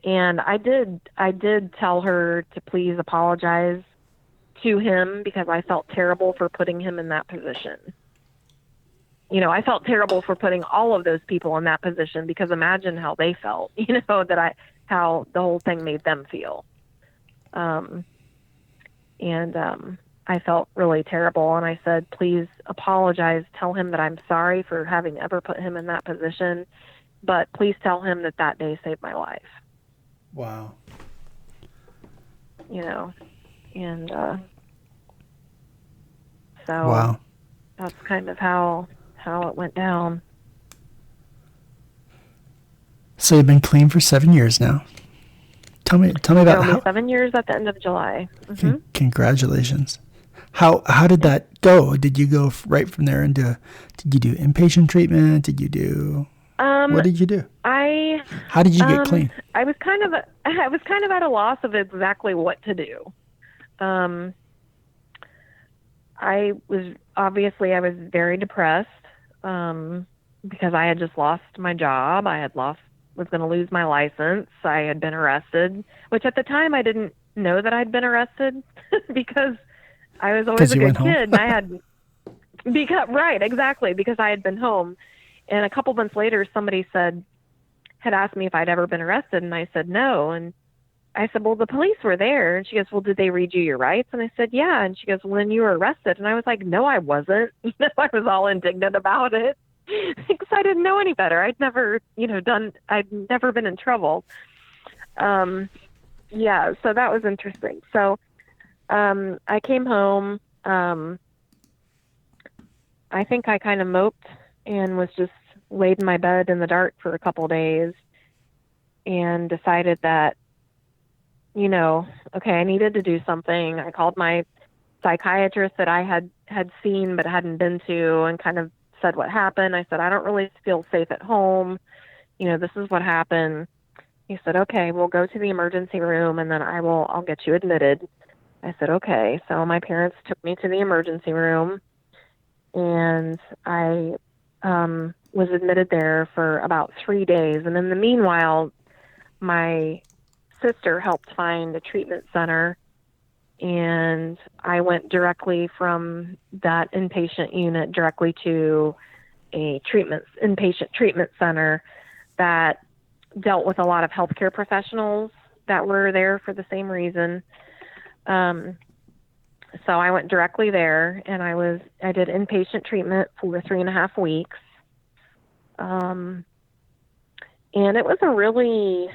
I did tell her to please apologize to him because I felt terrible for putting him in that position. I felt terrible for putting all of those people in that position because imagine how they felt, how the whole thing made them feel. I felt really terrible, and I said, please apologize, tell him that I'm sorry for having ever put him in that position, but please tell him that day saved my life. Wow. And so wow. That's kind of how it went down. So you've been clean for 7 years now. Tell me about how. 7 years at the end of July. Mm-hmm. Congratulations. How did that go? Did you go right from there into? Did you do inpatient treatment? Did you do? What did you do? How did you get clean? I was kind of at a loss of exactly what to do. I was very depressed because I had just lost my job. Was going to lose my license. I had been arrested, which at the time I didn't know that I'd been arrested because I was always a good kid. And I had right, exactly, because I had been home. And a couple months later, somebody had asked me if I'd ever been arrested, and I said no. And I said, well, the police were there. And she goes, well, did they read you your rights? And I said, yeah. And she goes, well, then you were arrested. And I was like, no, I wasn't. I was all indignant about it because I didn't know any better. I'd never, I'd never been in trouble. Yeah, so that was interesting. So I came home. I think I kind of moped and was just laid in my bed in the dark for a couple of days. and decided that, okay, I needed to do something. I called my psychiatrist that I had seen but hadn't been to, and kind of said what happened. I said, I don't really feel safe at home. This is what happened. He said, okay, we'll go to the emergency room and then I'll get you admitted. I said, okay. So my parents took me to the emergency room, and I was admitted there for about 3 days. And in the meanwhile, my sister helped find a treatment center, and I went directly from that inpatient unit directly to a inpatient treatment center that dealt with a lot of healthcare professionals that were there for the same reason. So I went directly there, and I did inpatient treatment for 3.5 weeks. And it was a really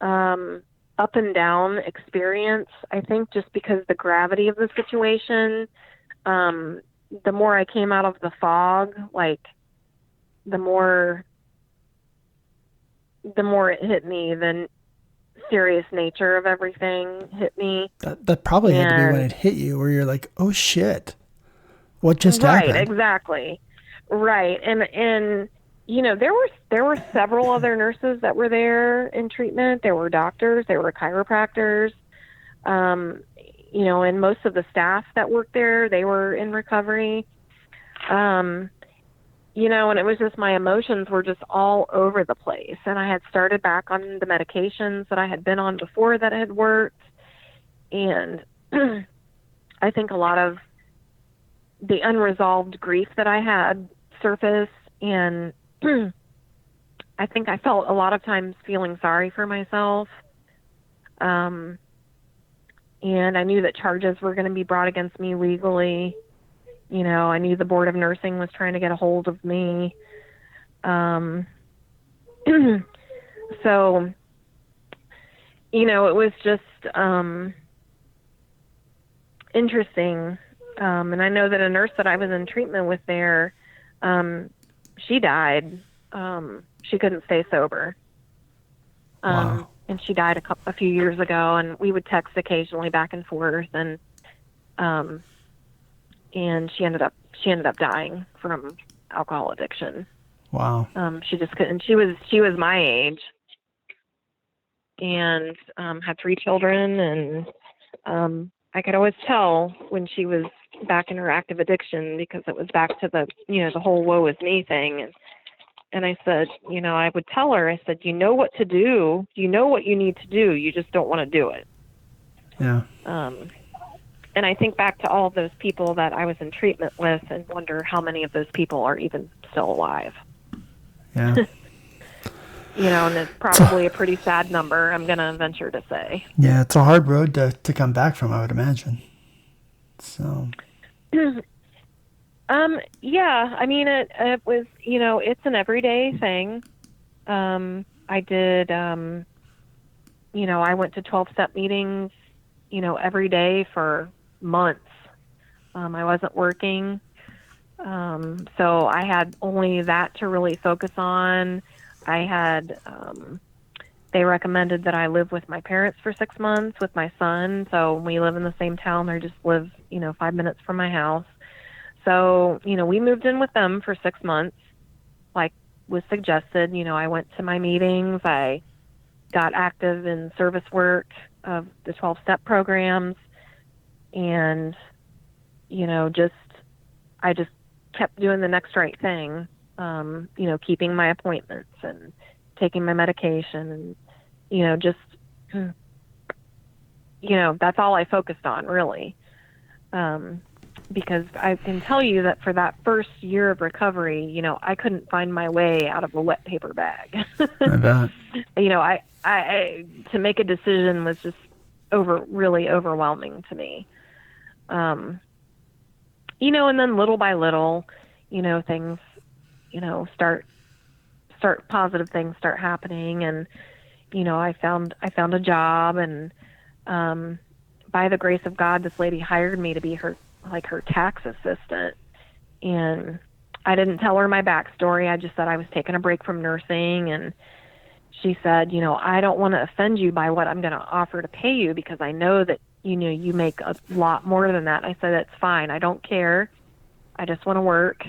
up and down experience, I think, just because the gravity of the situation. The more I came out of the fog, like the more it hit me, the serious nature of everything hit me. That probably had to be when it hit you, where you're like, oh shit, what just happened? Right, exactly. Right. And there were several other nurses that were there in treatment. There were doctors, there were chiropractors, and most of the staff that worked there, they were in recovery. And it was just, my emotions were just all over the place. And I had started back on the medications that I had been on before that had worked. And I think a lot of the unresolved grief that I had surfaced, and I think I felt a lot of times feeling sorry for myself. And I knew that charges were going to be brought against me legally. I knew the Board of Nursing was trying to get a hold of me. So, it was just interesting. And I know that a nurse that I was in treatment with there, she died. She couldn't stay sober. Wow. And she died a few years ago, and we would text occasionally back and forth, and she ended up dying from alcohol addiction. Wow. She just couldn't. She was my age, and had 3 children, and I could always tell when she was back in her active addiction, because it was back to the the whole woe is me thing. And I said, I would tell her, I said, you know what to do, you know what you need to do, you just don't want to do it. Yeah. And I think back to all of those people that I was in treatment with, and wonder how many of those people are even still alive. Yeah. And it's probably a pretty sad number, I'm going to venture to say. Yeah, it's a hard road to come back from, I would imagine. So. Yeah, I mean, it was, it's an everyday thing. I did, I went to 12-step meetings, every day for months. I wasn't working. So I had only that to really focus on. I had, they recommended that I live with my parents for 6 months with my son. So we live in the same town. They just live, 5 minutes from my house. So, we moved in with them for 6 months, like was suggested. I went to my meetings. I got active in service work of the 12-step programs, and, I just kept doing the next right thing, keeping my appointments and taking my medication, and, that's all I focused on, really. Because I can tell you that for that first year of recovery, I couldn't find my way out of a wet paper bag. I bet. I to make a decision was just really overwhelming to me. And then little by little, things, start positive things start happening, and I found a job, and by the grace of God, this lady hired me to be her tax assistant. And I didn't tell her my backstory. I just said I was taking a break from nursing, and she said, I don't want to offend you by what I'm going to offer to pay you because I know that, you make a lot more than that. I said, that's fine. I don't care. I just want to work,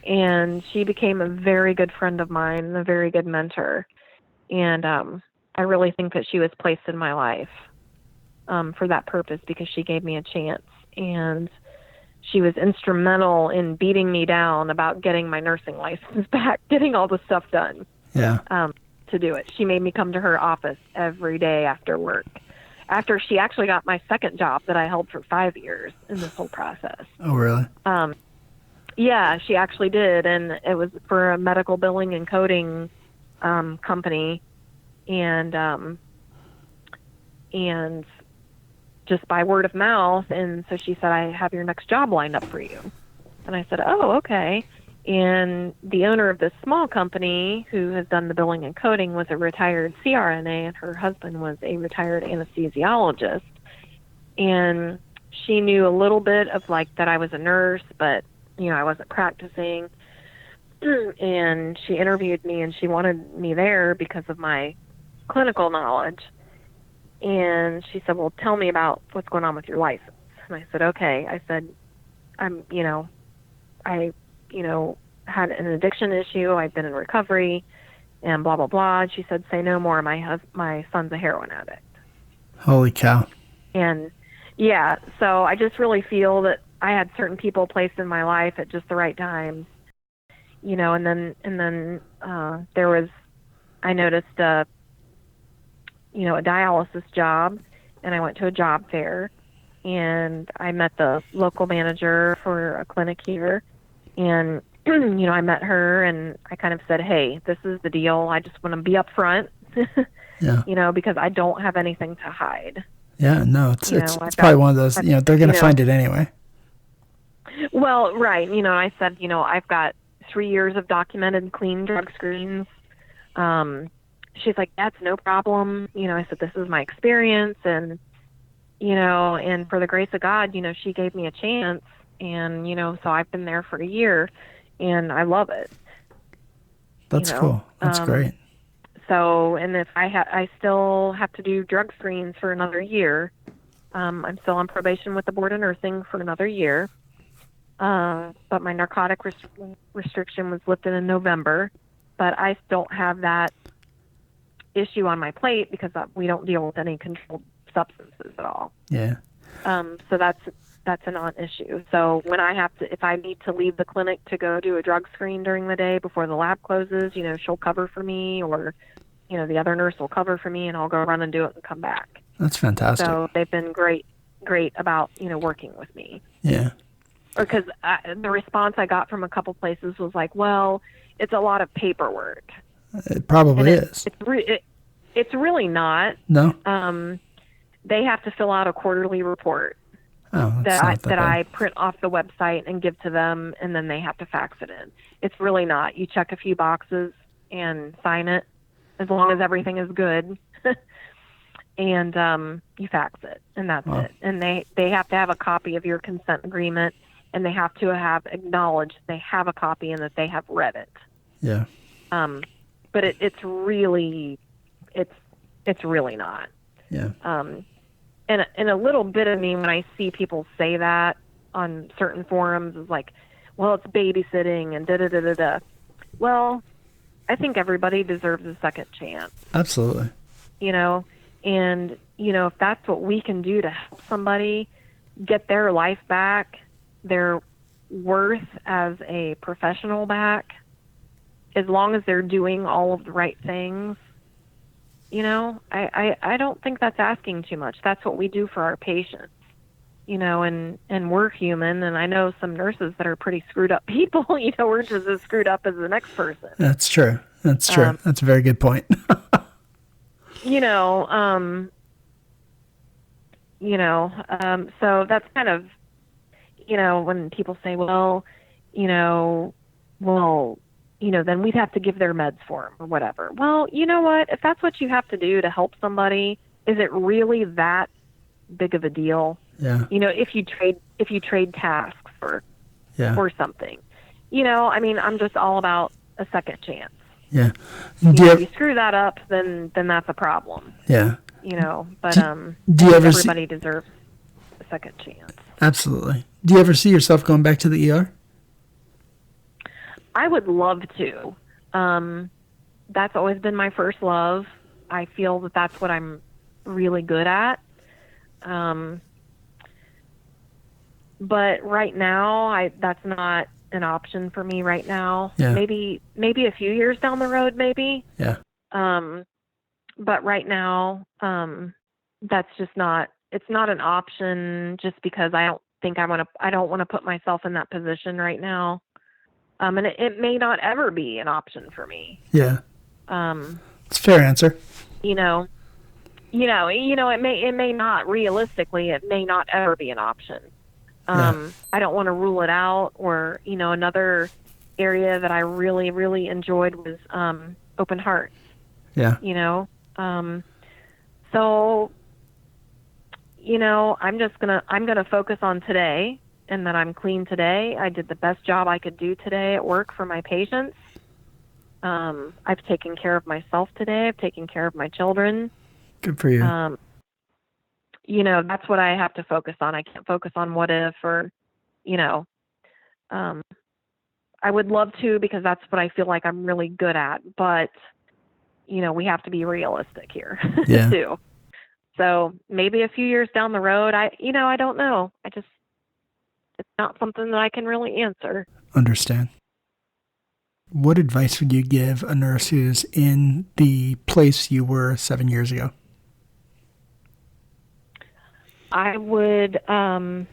And she became a very good friend of mine and a very good mentor. And I really think that she was placed in my life for that purpose because she gave me a chance. And she was instrumental in beating me down about getting my nursing license back, getting all the stuff done. Yeah. To do it. She made me come to her office every day after work. After she actually got my second job that I held for 5 years in this whole process. Oh, really? Yeah, she actually did. And it was for a medical billing and coding company. And just by word of mouth. And so she said, I have your next job lined up for you. And I said, oh, okay. And the owner of this small company who has done the billing and coding was a retired CRNA, and her husband was a retired anesthesiologist. And she knew a little bit of that I was a nurse, but, I wasn't practicing. And she interviewed me, and she wanted me there because of my clinical knowledge. And she said, well, tell me about what's going on with your license. And I said, okay. I said, had an addiction issue. I've been in recovery and blah, blah, blah. And she said, say no more. My son's a heroin addict. Holy cow. And yeah, so I just really feel that I had certain people placed in my life at just the right time, and then there was, I noticed, a dialysis job, and I went to a job fair, and I met the local manager for a clinic here. And, I met her, and I kind of said, hey, this is the deal. I just want to be upfront, yeah. Because I don't have anything to hide. Yeah, no, it's probably one of those, they're going to find it anyway. Well, right. I said, I've got 3 years of documented clean drug screens. She's like, that's no problem. I said, this is my experience. And, and for the grace of God, she gave me a chance. And, so I've been there for a year, and I love it. That's cool. That's great. So, and if I still have to do drug screens for another year. I'm still on probation with the Board of Nursing for another year. But my narcotic restriction was lifted in November. But I don't have that issue on my plate because we don't deal with any controlled substances at all. Yeah. So that's a non-issue. So when if I need to leave the clinic to go do a drug screen during the day before the lab closes, she'll cover for me, or, the other nurse will cover for me, and I'll go run and do it and come back. That's fantastic. So they've been great about, working with me. Yeah. Because the response I got from a couple places was like, well, it's a lot of paperwork. It probably is. It's really not. No. They have to fill out a quarterly report. Oh, that I print off the website and give to them, and then they have to fax it in. It's really not. You check a few boxes and sign it, as long as everything is good, and you fax it, and that's it. And they have to have a copy of your consent agreement, and they have to have acknowledged they have a copy and that they have read it. Yeah. But it's really not. Yeah. And a little bit of me, when I see people say that on certain forums, is like, well, it's babysitting and da-da-da-da-da. Well, I think everybody deserves a second chance. Absolutely. And, if that's what we can do to help somebody get their life back, their worth as a professional back, as long as they're doing all of the right things, I don't think that's asking too much. That's what we do for our patients, and we're human. And I know some nurses that are pretty screwed up people, we're just as screwed up as the next person. That's true. That's true. That's a very good point. So that's kind of, when people say, well, then we'd have to give their meds for them or whatever. Well, you know what? If that's what you have to do to help somebody, is it really that big of a deal? Yeah. If you trade tasks or something, I'm just all about a second chance. Yeah. If you screw that up, then that's a problem. Yeah. But do you ever everybody deserves a second chance. Absolutely. Do you ever see yourself going back to the ER? I would love to. That's always been my first love. I feel that that's what I'm really good at. But right now, that's not an option for me right now. Yeah. Maybe a few years down the road, maybe. Yeah. But right now, that's just not. It's not an option just because I don't want to put myself in that position right now. And it may not ever be an option for me. Yeah. It's a fair answer. It may not, realistically, it may not ever be an option. I don't want to rule it out. Or, another area that I really, really enjoyed was open heart. Yeah. So, I'm gonna focus on today, and that I'm clean today. I did the best job I could do today at work for my patients. I've taken care of myself today. I've taken care of my children. Good for you. That's what I have to focus on. I can't focus on what if, or, I would love to, because that's what I feel like I'm really good at. But, we have to be realistic here Yeah. too. So maybe a few years down the road, I don't know. It's not something that I can really answer. Understand. What advice would you give a nurse who's in the place you were 7 years ago? I would, I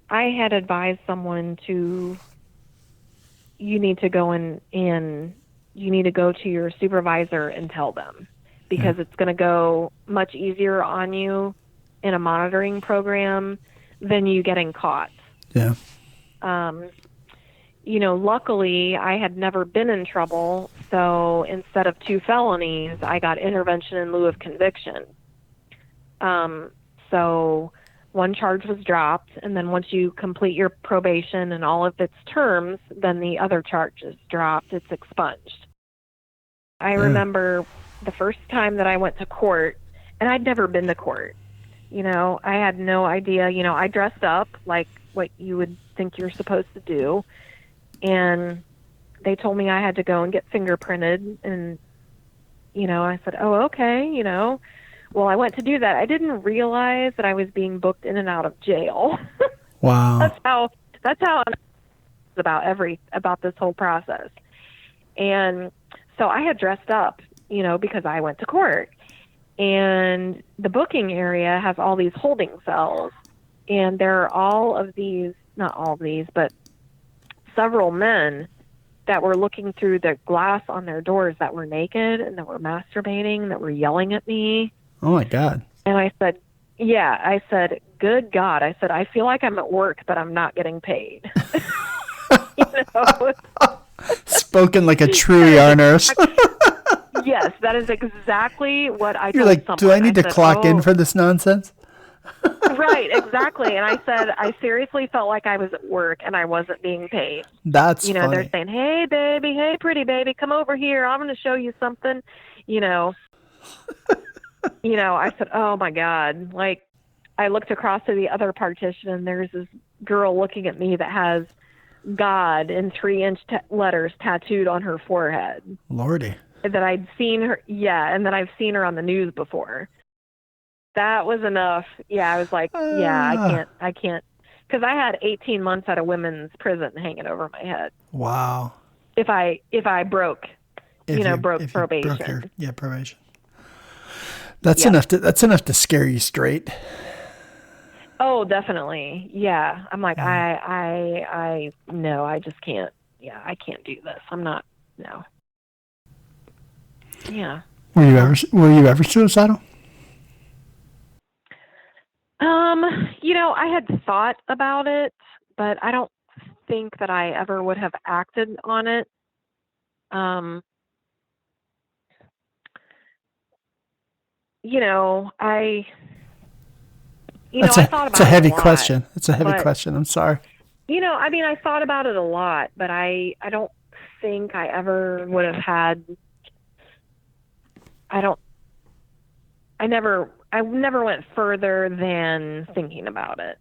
had advised someone you need to go in and you need to go to your supervisor and tell them, because it's going to go much easier on you in a monitoring program than you getting caught. Yeah. Luckily I had never been in trouble. So instead of 2 felonies, I got intervention in lieu of conviction. So 1 charge was dropped, and then once you complete your probation and all of its terms, then the other charge is dropped. It's expunged. I remember the first time that I went to court, and I'd never been to court. I had no idea. I dressed up like what you would think you're supposed to do, and they told me I had to go and get fingerprinted, and, I said, oh, okay, Well, I went to do that. I didn't realize that I was being booked in and out of jail. Wow. That's how I'm about this whole process. And so I had dressed up, because I went to court. And the booking area has all these holding cells. And there are not all of these, but several men that were looking through the glass on their doors that were naked and that were masturbating, that were yelling at me. Oh, my God. And I said, good God. I said, I feel like I'm at work, but I'm not getting paid. Spoken like a true ER nurse. Yes, that is exactly what I You're told like, someone. do I need to clock in for this nonsense? Right, exactly. And I said, I seriously felt like I was at work and I wasn't being paid. That's funny. They're saying, hey, baby, hey, pretty baby, come over here. I'm going to show you something, I said, oh, my God. Like, I looked across to the other partition, and there's this girl looking at me that has God in 3-inch letters tattooed on her forehead. Lordy. That I'd seen her, and that I've seen her on the news before. That was enough. Yeah, I was like, I can't. Because I had 18 months at a women's prison hanging over my head. Wow. If I broke, broke probation. Broke your probation. That's enough to scare you straight. Oh, definitely. Yeah. I'm like, I no, I just can't. Yeah, I can't do this. I'm not. No. Yeah. Were you ever suicidal? I had thought about it, but I don't think that I ever would have acted on it. I thought about it. It's a heavy question. It's a heavy question. I'm sorry. I mean, I thought about it a lot, but I don't think I ever would have had, I don't, I never went further than thinking about it.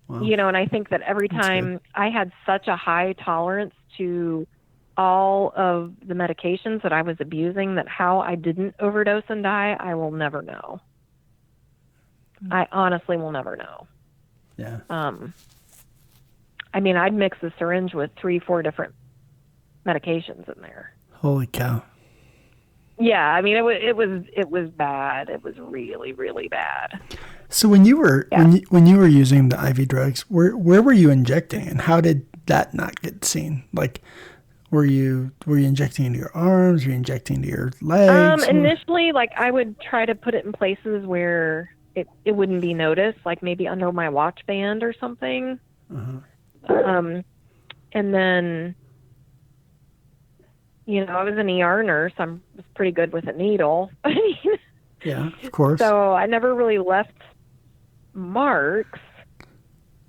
Wow. And I think that every time I had such a high tolerance to all of the medications that I was abusing, that how I didn't overdose and die, I will never know. I honestly will never know. Yeah. I mean, I'd mix the syringe with 3-4 different medications in there. Holy cow. Yeah, I mean, it was bad. It was really, really bad. So when you were when you were using the IV drugs, where were you injecting, and how did that not get seen? Like, were you injecting into your arms? Were you injecting into your legs? Initially, like, I would try to put it in places where it wouldn't be noticed, like maybe under my watch band or something. And then, I was an ER nurse. I was pretty good with a needle. Yeah, of course. So I never really left marks.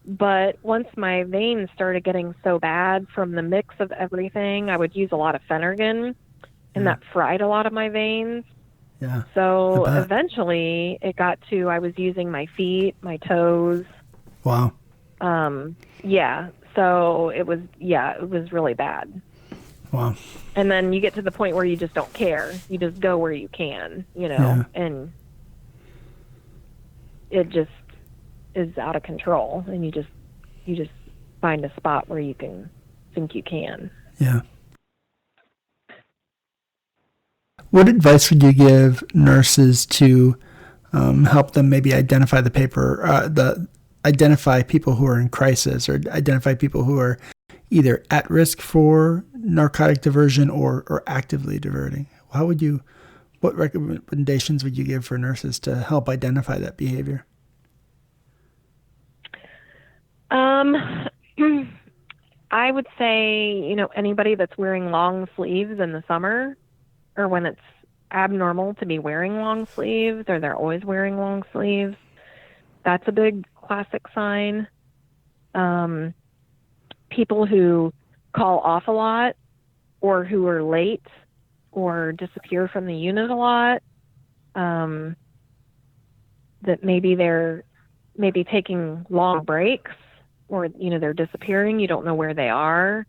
But once my veins started getting so bad from the mix of everything, I would use a lot of Phenergan, and that fried a lot of my veins. Yeah. So eventually it got to, I was using my feet, my toes. Wow. Yeah. So it was really bad. Wow. And then you get to the point where you just don't care. You just go where you can, and it just is out of control, and you just find a spot where you think you can. Yeah. What advice would you give nurses to help them maybe identify identify people who are in crisis, or identify people who are either at risk for narcotic diversion or actively diverting? What recommendations would you give for nurses to help identify that behavior? I would say, anybody that's wearing long sleeves in the summer, or when it's abnormal to be wearing long sleeves, or they're always wearing long sleeves, that's a big classic sign. People who call off a lot, or who are late, or disappear from the unit a lot, that maybe they're taking long breaks, or, they're disappearing, you don't know where they are,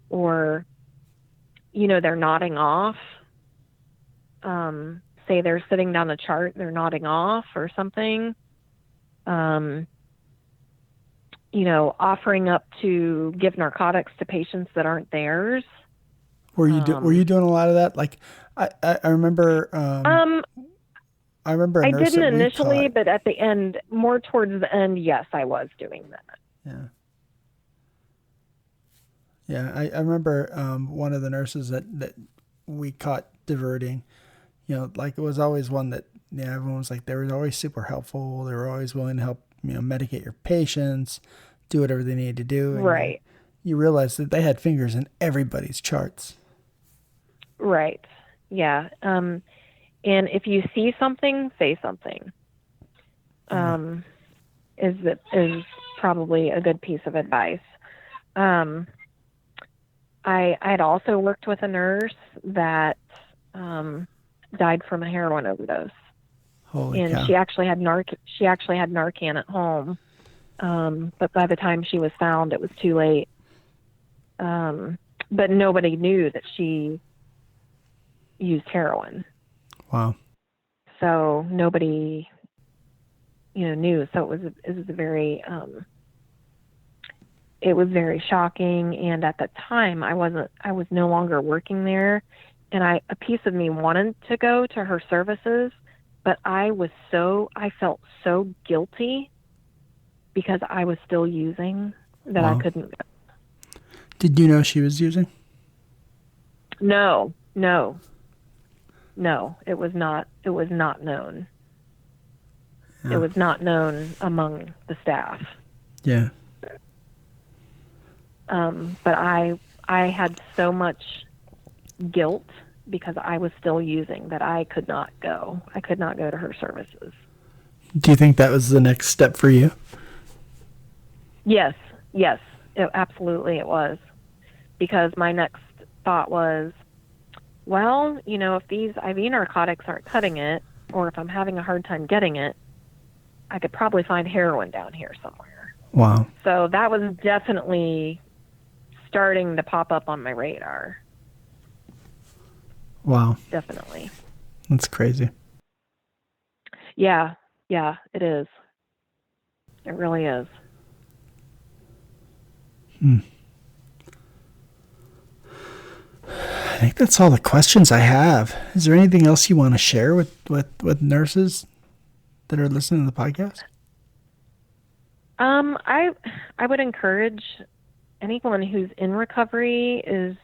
or, they're nodding off. Say they're sitting down the chart, they're nodding off or something. Offering up to give narcotics to patients that aren't theirs. Were you doing a lot of that? Like, I remember. I remember. I didn't initially, but at the end, more towards the end, yes, I was doing that. Yeah. Yeah, I remember one of the nurses that we caught diverting. Like, it was always one that everyone was like, they were always super helpful. They were always willing to help medicate your patients, do whatever they needed to do. And right. You realize that they had fingers in everybody's charts. Right. Yeah. And if you see something, say something. Is probably a good piece of advice. I had also worked with a nurse that died from a heroin overdose. Holy cow. She actually had Narcan at home, but by the time she was found, it was too late. But nobody knew that she used heroin. Wow. So nobody, knew. So it was very shocking. And at the time, I was no longer working there, and a piece of me wanted to go to her services, but I felt so guilty because I was still using that. Wow. I couldn't go. Did you know she was using? No, it was not known. Yeah. It was not known among the staff. Yeah. But I had so much guilt because I was still using that I could not go. I could not go to her services. Do you think that was the next step for you? Yes, absolutely it was. Because my next thought was, well, if these IV narcotics aren't cutting it, or if I'm having a hard time getting it, I could probably find heroin down here somewhere. Wow. So that was definitely starting to pop up on my radar. Wow. Definitely. That's crazy. Yeah, it is. It really is. I think that's all the questions I have. Is there anything else you want to share with nurses that are listening to the podcast? I would encourage anyone who's in recovery is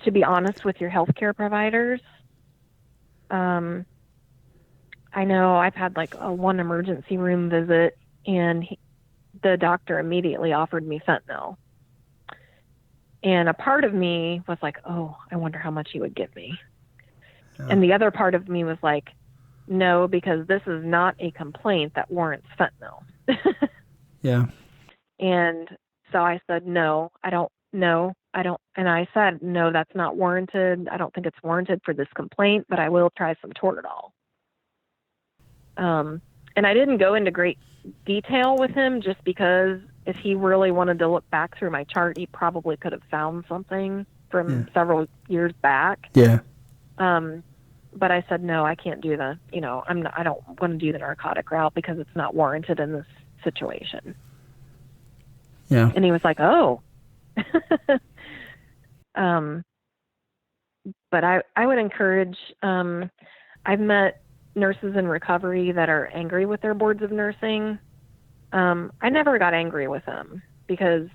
to be honest with your healthcare providers. I know I've had like one emergency room visit, and the doctor immediately offered me fentanyl. And a part of me was like, oh, I wonder how much he would give me. Yeah. And the other part of me was like, no, because this is not a complaint that warrants fentanyl. Yeah. And so I said, no, I don't. And I said, no, that's not warranted. I don't think it's warranted for this complaint, but I will try some Toradol. And I didn't go into great detail with him just because if he really wanted to look back through my chart, he probably could have found something from several years back. Yeah. But I said, no, I can't do I don't want to do the narcotic route because it's not warranted in this situation. Yeah. And he was like, oh. But I would encourage, I've met nurses in recovery that are angry with their boards of nursing. I never got angry with them because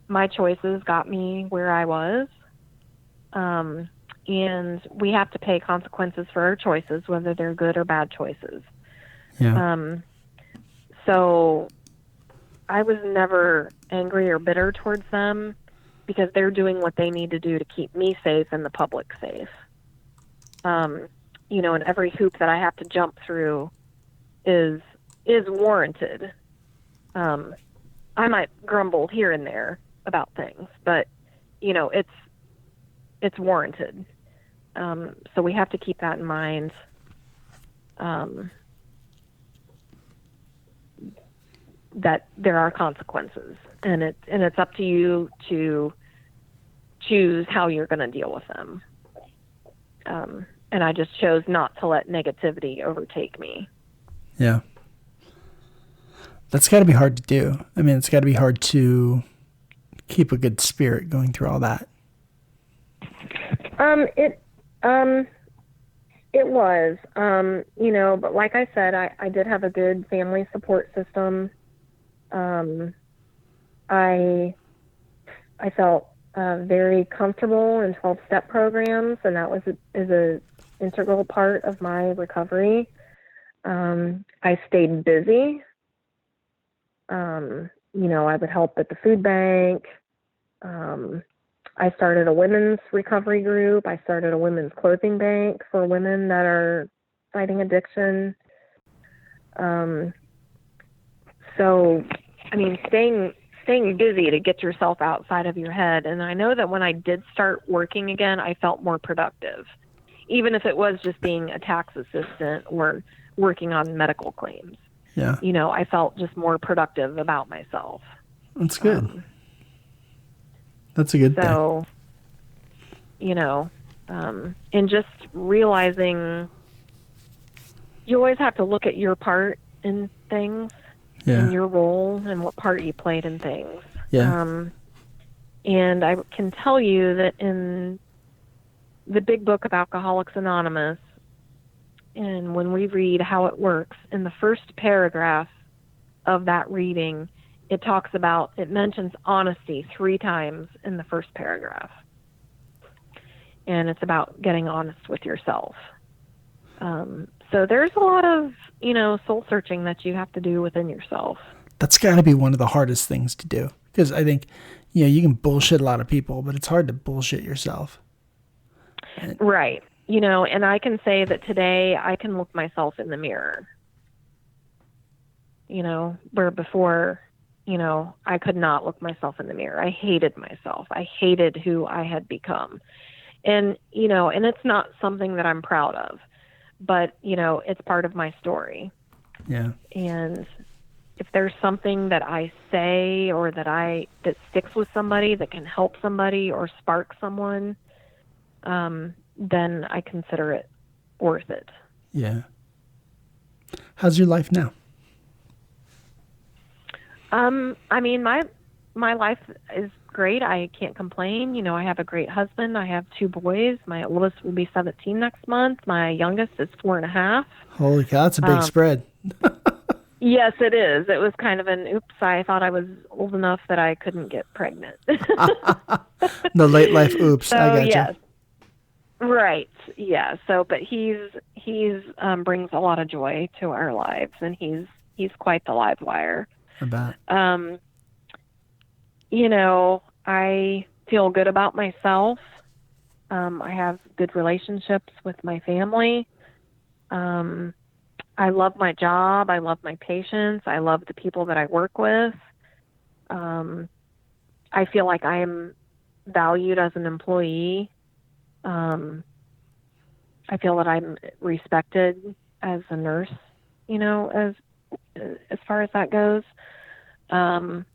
my choices got me where I was. And we have to pay consequences for our choices, whether they're good or bad choices. Yeah. So I was never angry or bitter towards them because they're doing what they need to do to keep me safe and the public safe. And every hoop that I have to jump through is warranted. I might grumble here and there about things, but it's warranted. So we have to keep that in mind. That there are consequences, and it's up to you to choose how you're going to deal with them. And I just chose not to let negativity overtake me. Yeah. That's got to be hard to do. I mean, it's got to be hard to keep a good spirit going through all that. It was, but like I said, I did have a good family support system. I felt very comfortable in 12-step programs, and that is a integral part of my recovery. I stayed busy. I would help at the food bank. I started a women's recovery group. I started a women's clothing bank for women that are fighting addiction. So, I mean, staying busy to get yourself outside of your head. And I know that when I did start working again, I felt more productive, even if it was just being a tax assistant or working on medical claims. Yeah. I felt just more productive about myself. That's good. That's a good thing. So, and just realizing you always have to look at your part in things. Yeah. And your role and what part you played in things. Yeah. And I can tell you that in the big book of Alcoholics Anonymous, and when we read how it works, in the first paragraph of that reading, it mentions honesty 3 times in the first paragraph. And it's about getting honest with yourself. So there's a lot of, soul searching that you have to do within yourself. That's got to be one of the hardest things to do. Because I think, you can bullshit a lot of people, but it's hard to bullshit yourself. Right. And I can say that today I can look myself in the mirror where before, I could not look myself in the mirror. I hated myself. I hated who I had become. And, and it's not something that I'm proud of, but, it's part of my story. Yeah. And if there's something that I say or that sticks with somebody, that can help somebody or spark someone, then I consider it worth it. Yeah. How's your life now? My life is great. I can't complain. I have a great husband. I have 2 boys. My oldest will be 17 next month. My youngest is 4.5. Holy cow, that's a big spread. Yes, it is. It was kind of an oops. I thought I was old enough that I couldn't get pregnant. The late life oops. So, I gotcha. yes. Right. Yeah. So, but he's brings a lot of joy to our lives, and he's quite the live wire. I bet. I feel good about myself. I have good relationships with my family. I love my job. I love my patients. I love the people that I work with. I feel like I am valued as an employee. I feel that I'm respected as a nurse, as far as that goes. And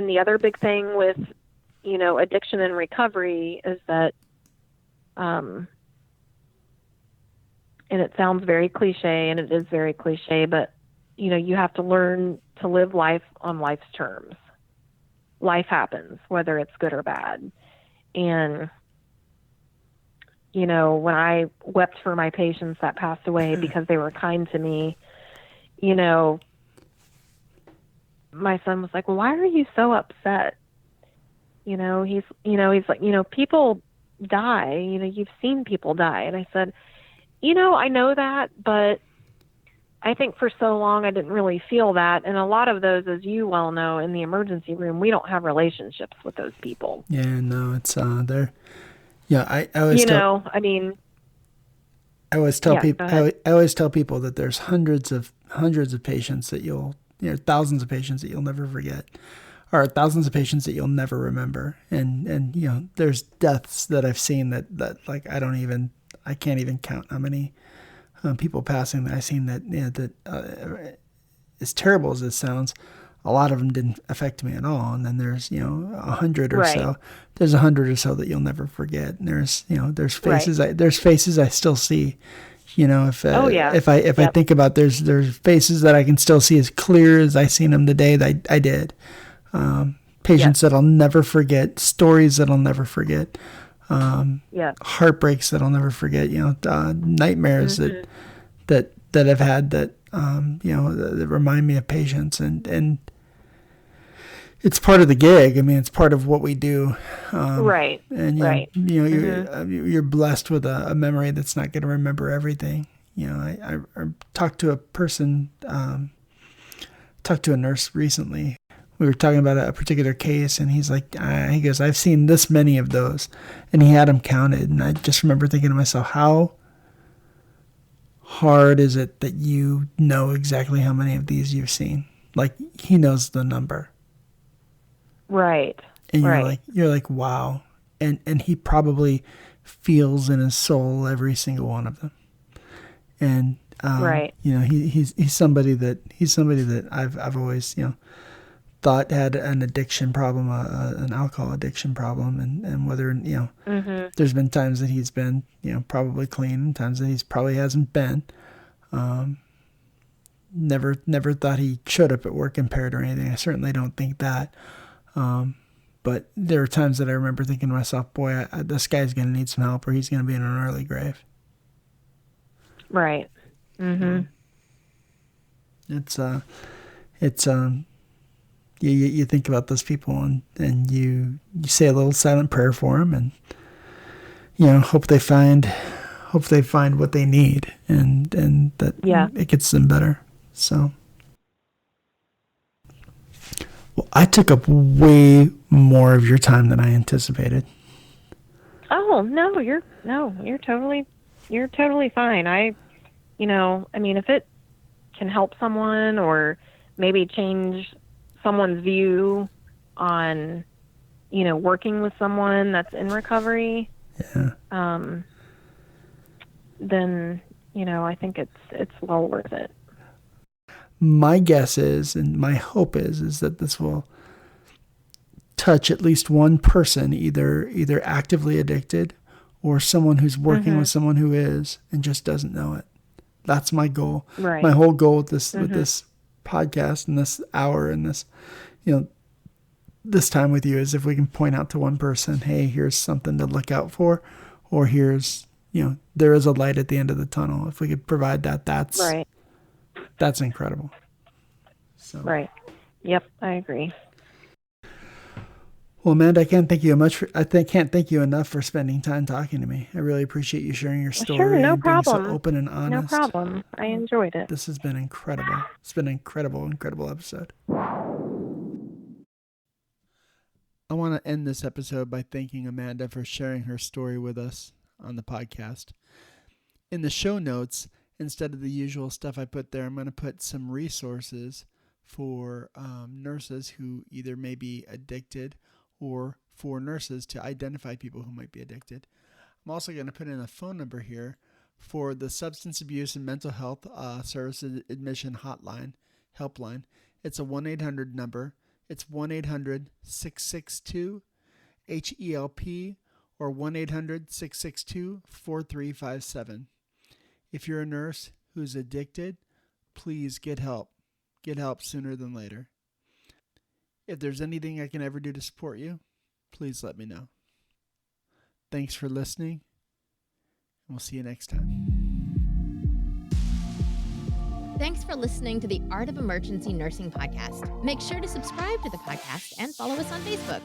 the other big thing with, addiction and recovery is that, and it sounds very cliche, and it is very cliche, but, you have to learn to live life on life's terms. Life happens, whether it's good or bad. And, when I wept for my patients that passed away because they were kind to me, my son was like, well, why are you so upset? He's like, people die, you've seen people die. And I said, I know that, but I think for so long I didn't really feel that. And a lot of those, as you well know, in the emergency room, we don't have relationships with those people. Yeah, no, it's they're. Yeah, I always I always tell people. I always tell people that there's hundreds of patients that thousands of patients that you'll never forget, or thousands of patients that you'll never remember. And there's deaths that I've seen that like I can't even count how many people passing that I've seen that as terrible as it sounds, a lot of them didn't affect me at all. And then there's 100 or so. There's 100 or so that you'll never forget. And there's faces there's faces I still see. If I think about there's faces that I can still see as clear as I seen them the day that I did. Patients that I'll never forget, stories that I'll never forget, heartbreaks that I'll never forget. Nightmares that I've had that that remind me of patients, and it's part of the gig. I mean, it's part of what we do. And you're blessed with a memory that's not going to remember everything. I talked to a person, talked to a nurse recently. We were talking about a particular case, and he's like, he goes, I've seen this many of those, and he had them counted. And I just remember thinking to myself, how hard is it that you know exactly how many of these you've seen? Like, he knows the number. Right. And you're like, wow. And he probably feels in his soul every single one of them. And he's somebody that I've always thought had an addiction problem, an alcohol addiction problem, and whether there's been times that he's been probably clean, and times that he's probably hasn't been. Never thought he showed up at work impaired or anything. I certainly don't think that. But there are times that I remember thinking to myself, boy, this guy's going to need some help, or he's going to be in an early grave. Right. Mm-hmm. You think about those people, and you say a little silent prayer for them, and hope they find what they need, and that it gets them better. So, well, I took up way more of your time than I anticipated. Oh no, you're totally fine. can help someone or maybe change someone's view on, working with someone that's in recovery, then, I think it's well worth it. My guess is, and my hope is that this will touch at least one person, either actively addicted or someone who's working with someone who is and just doesn't know it. That's my goal. Right. My whole goal with this podcast and this hour and this, this time with you is if we can point out to one person, hey, here's something to look out for, or here's, there is a light at the end of the tunnel. If we could provide that, that's incredible. So. Right. Yep, I agree. Well, Amanda, I can't thank you enough for spending time talking to me. I really appreciate you sharing your story. Sure, no and problem. Being so open and honest. No problem. I enjoyed it. This has been incredible. It's been an incredible episode. I want to end this episode by thanking Amanda for sharing her story with us on the podcast. In the show notes, instead of the usual stuff I put there, I'm going to put some resources for nurses who either may be addicted or for nurses to identify people who might be addicted. I'm also going to put in a phone number here for the Substance Abuse and Mental Health Services Admission helpline. It's a 1-800 number. It's 1-800-662-HELP or 1-800-662-4357. If you're a nurse who's addicted, please get help. Get help sooner than later. If there's anything I can ever do to support you, please let me know. Thanks for listening, and we'll see you next time. Thanks for listening to the Art of Emergency Nursing podcast. Make sure to subscribe to the podcast and follow us on Facebook.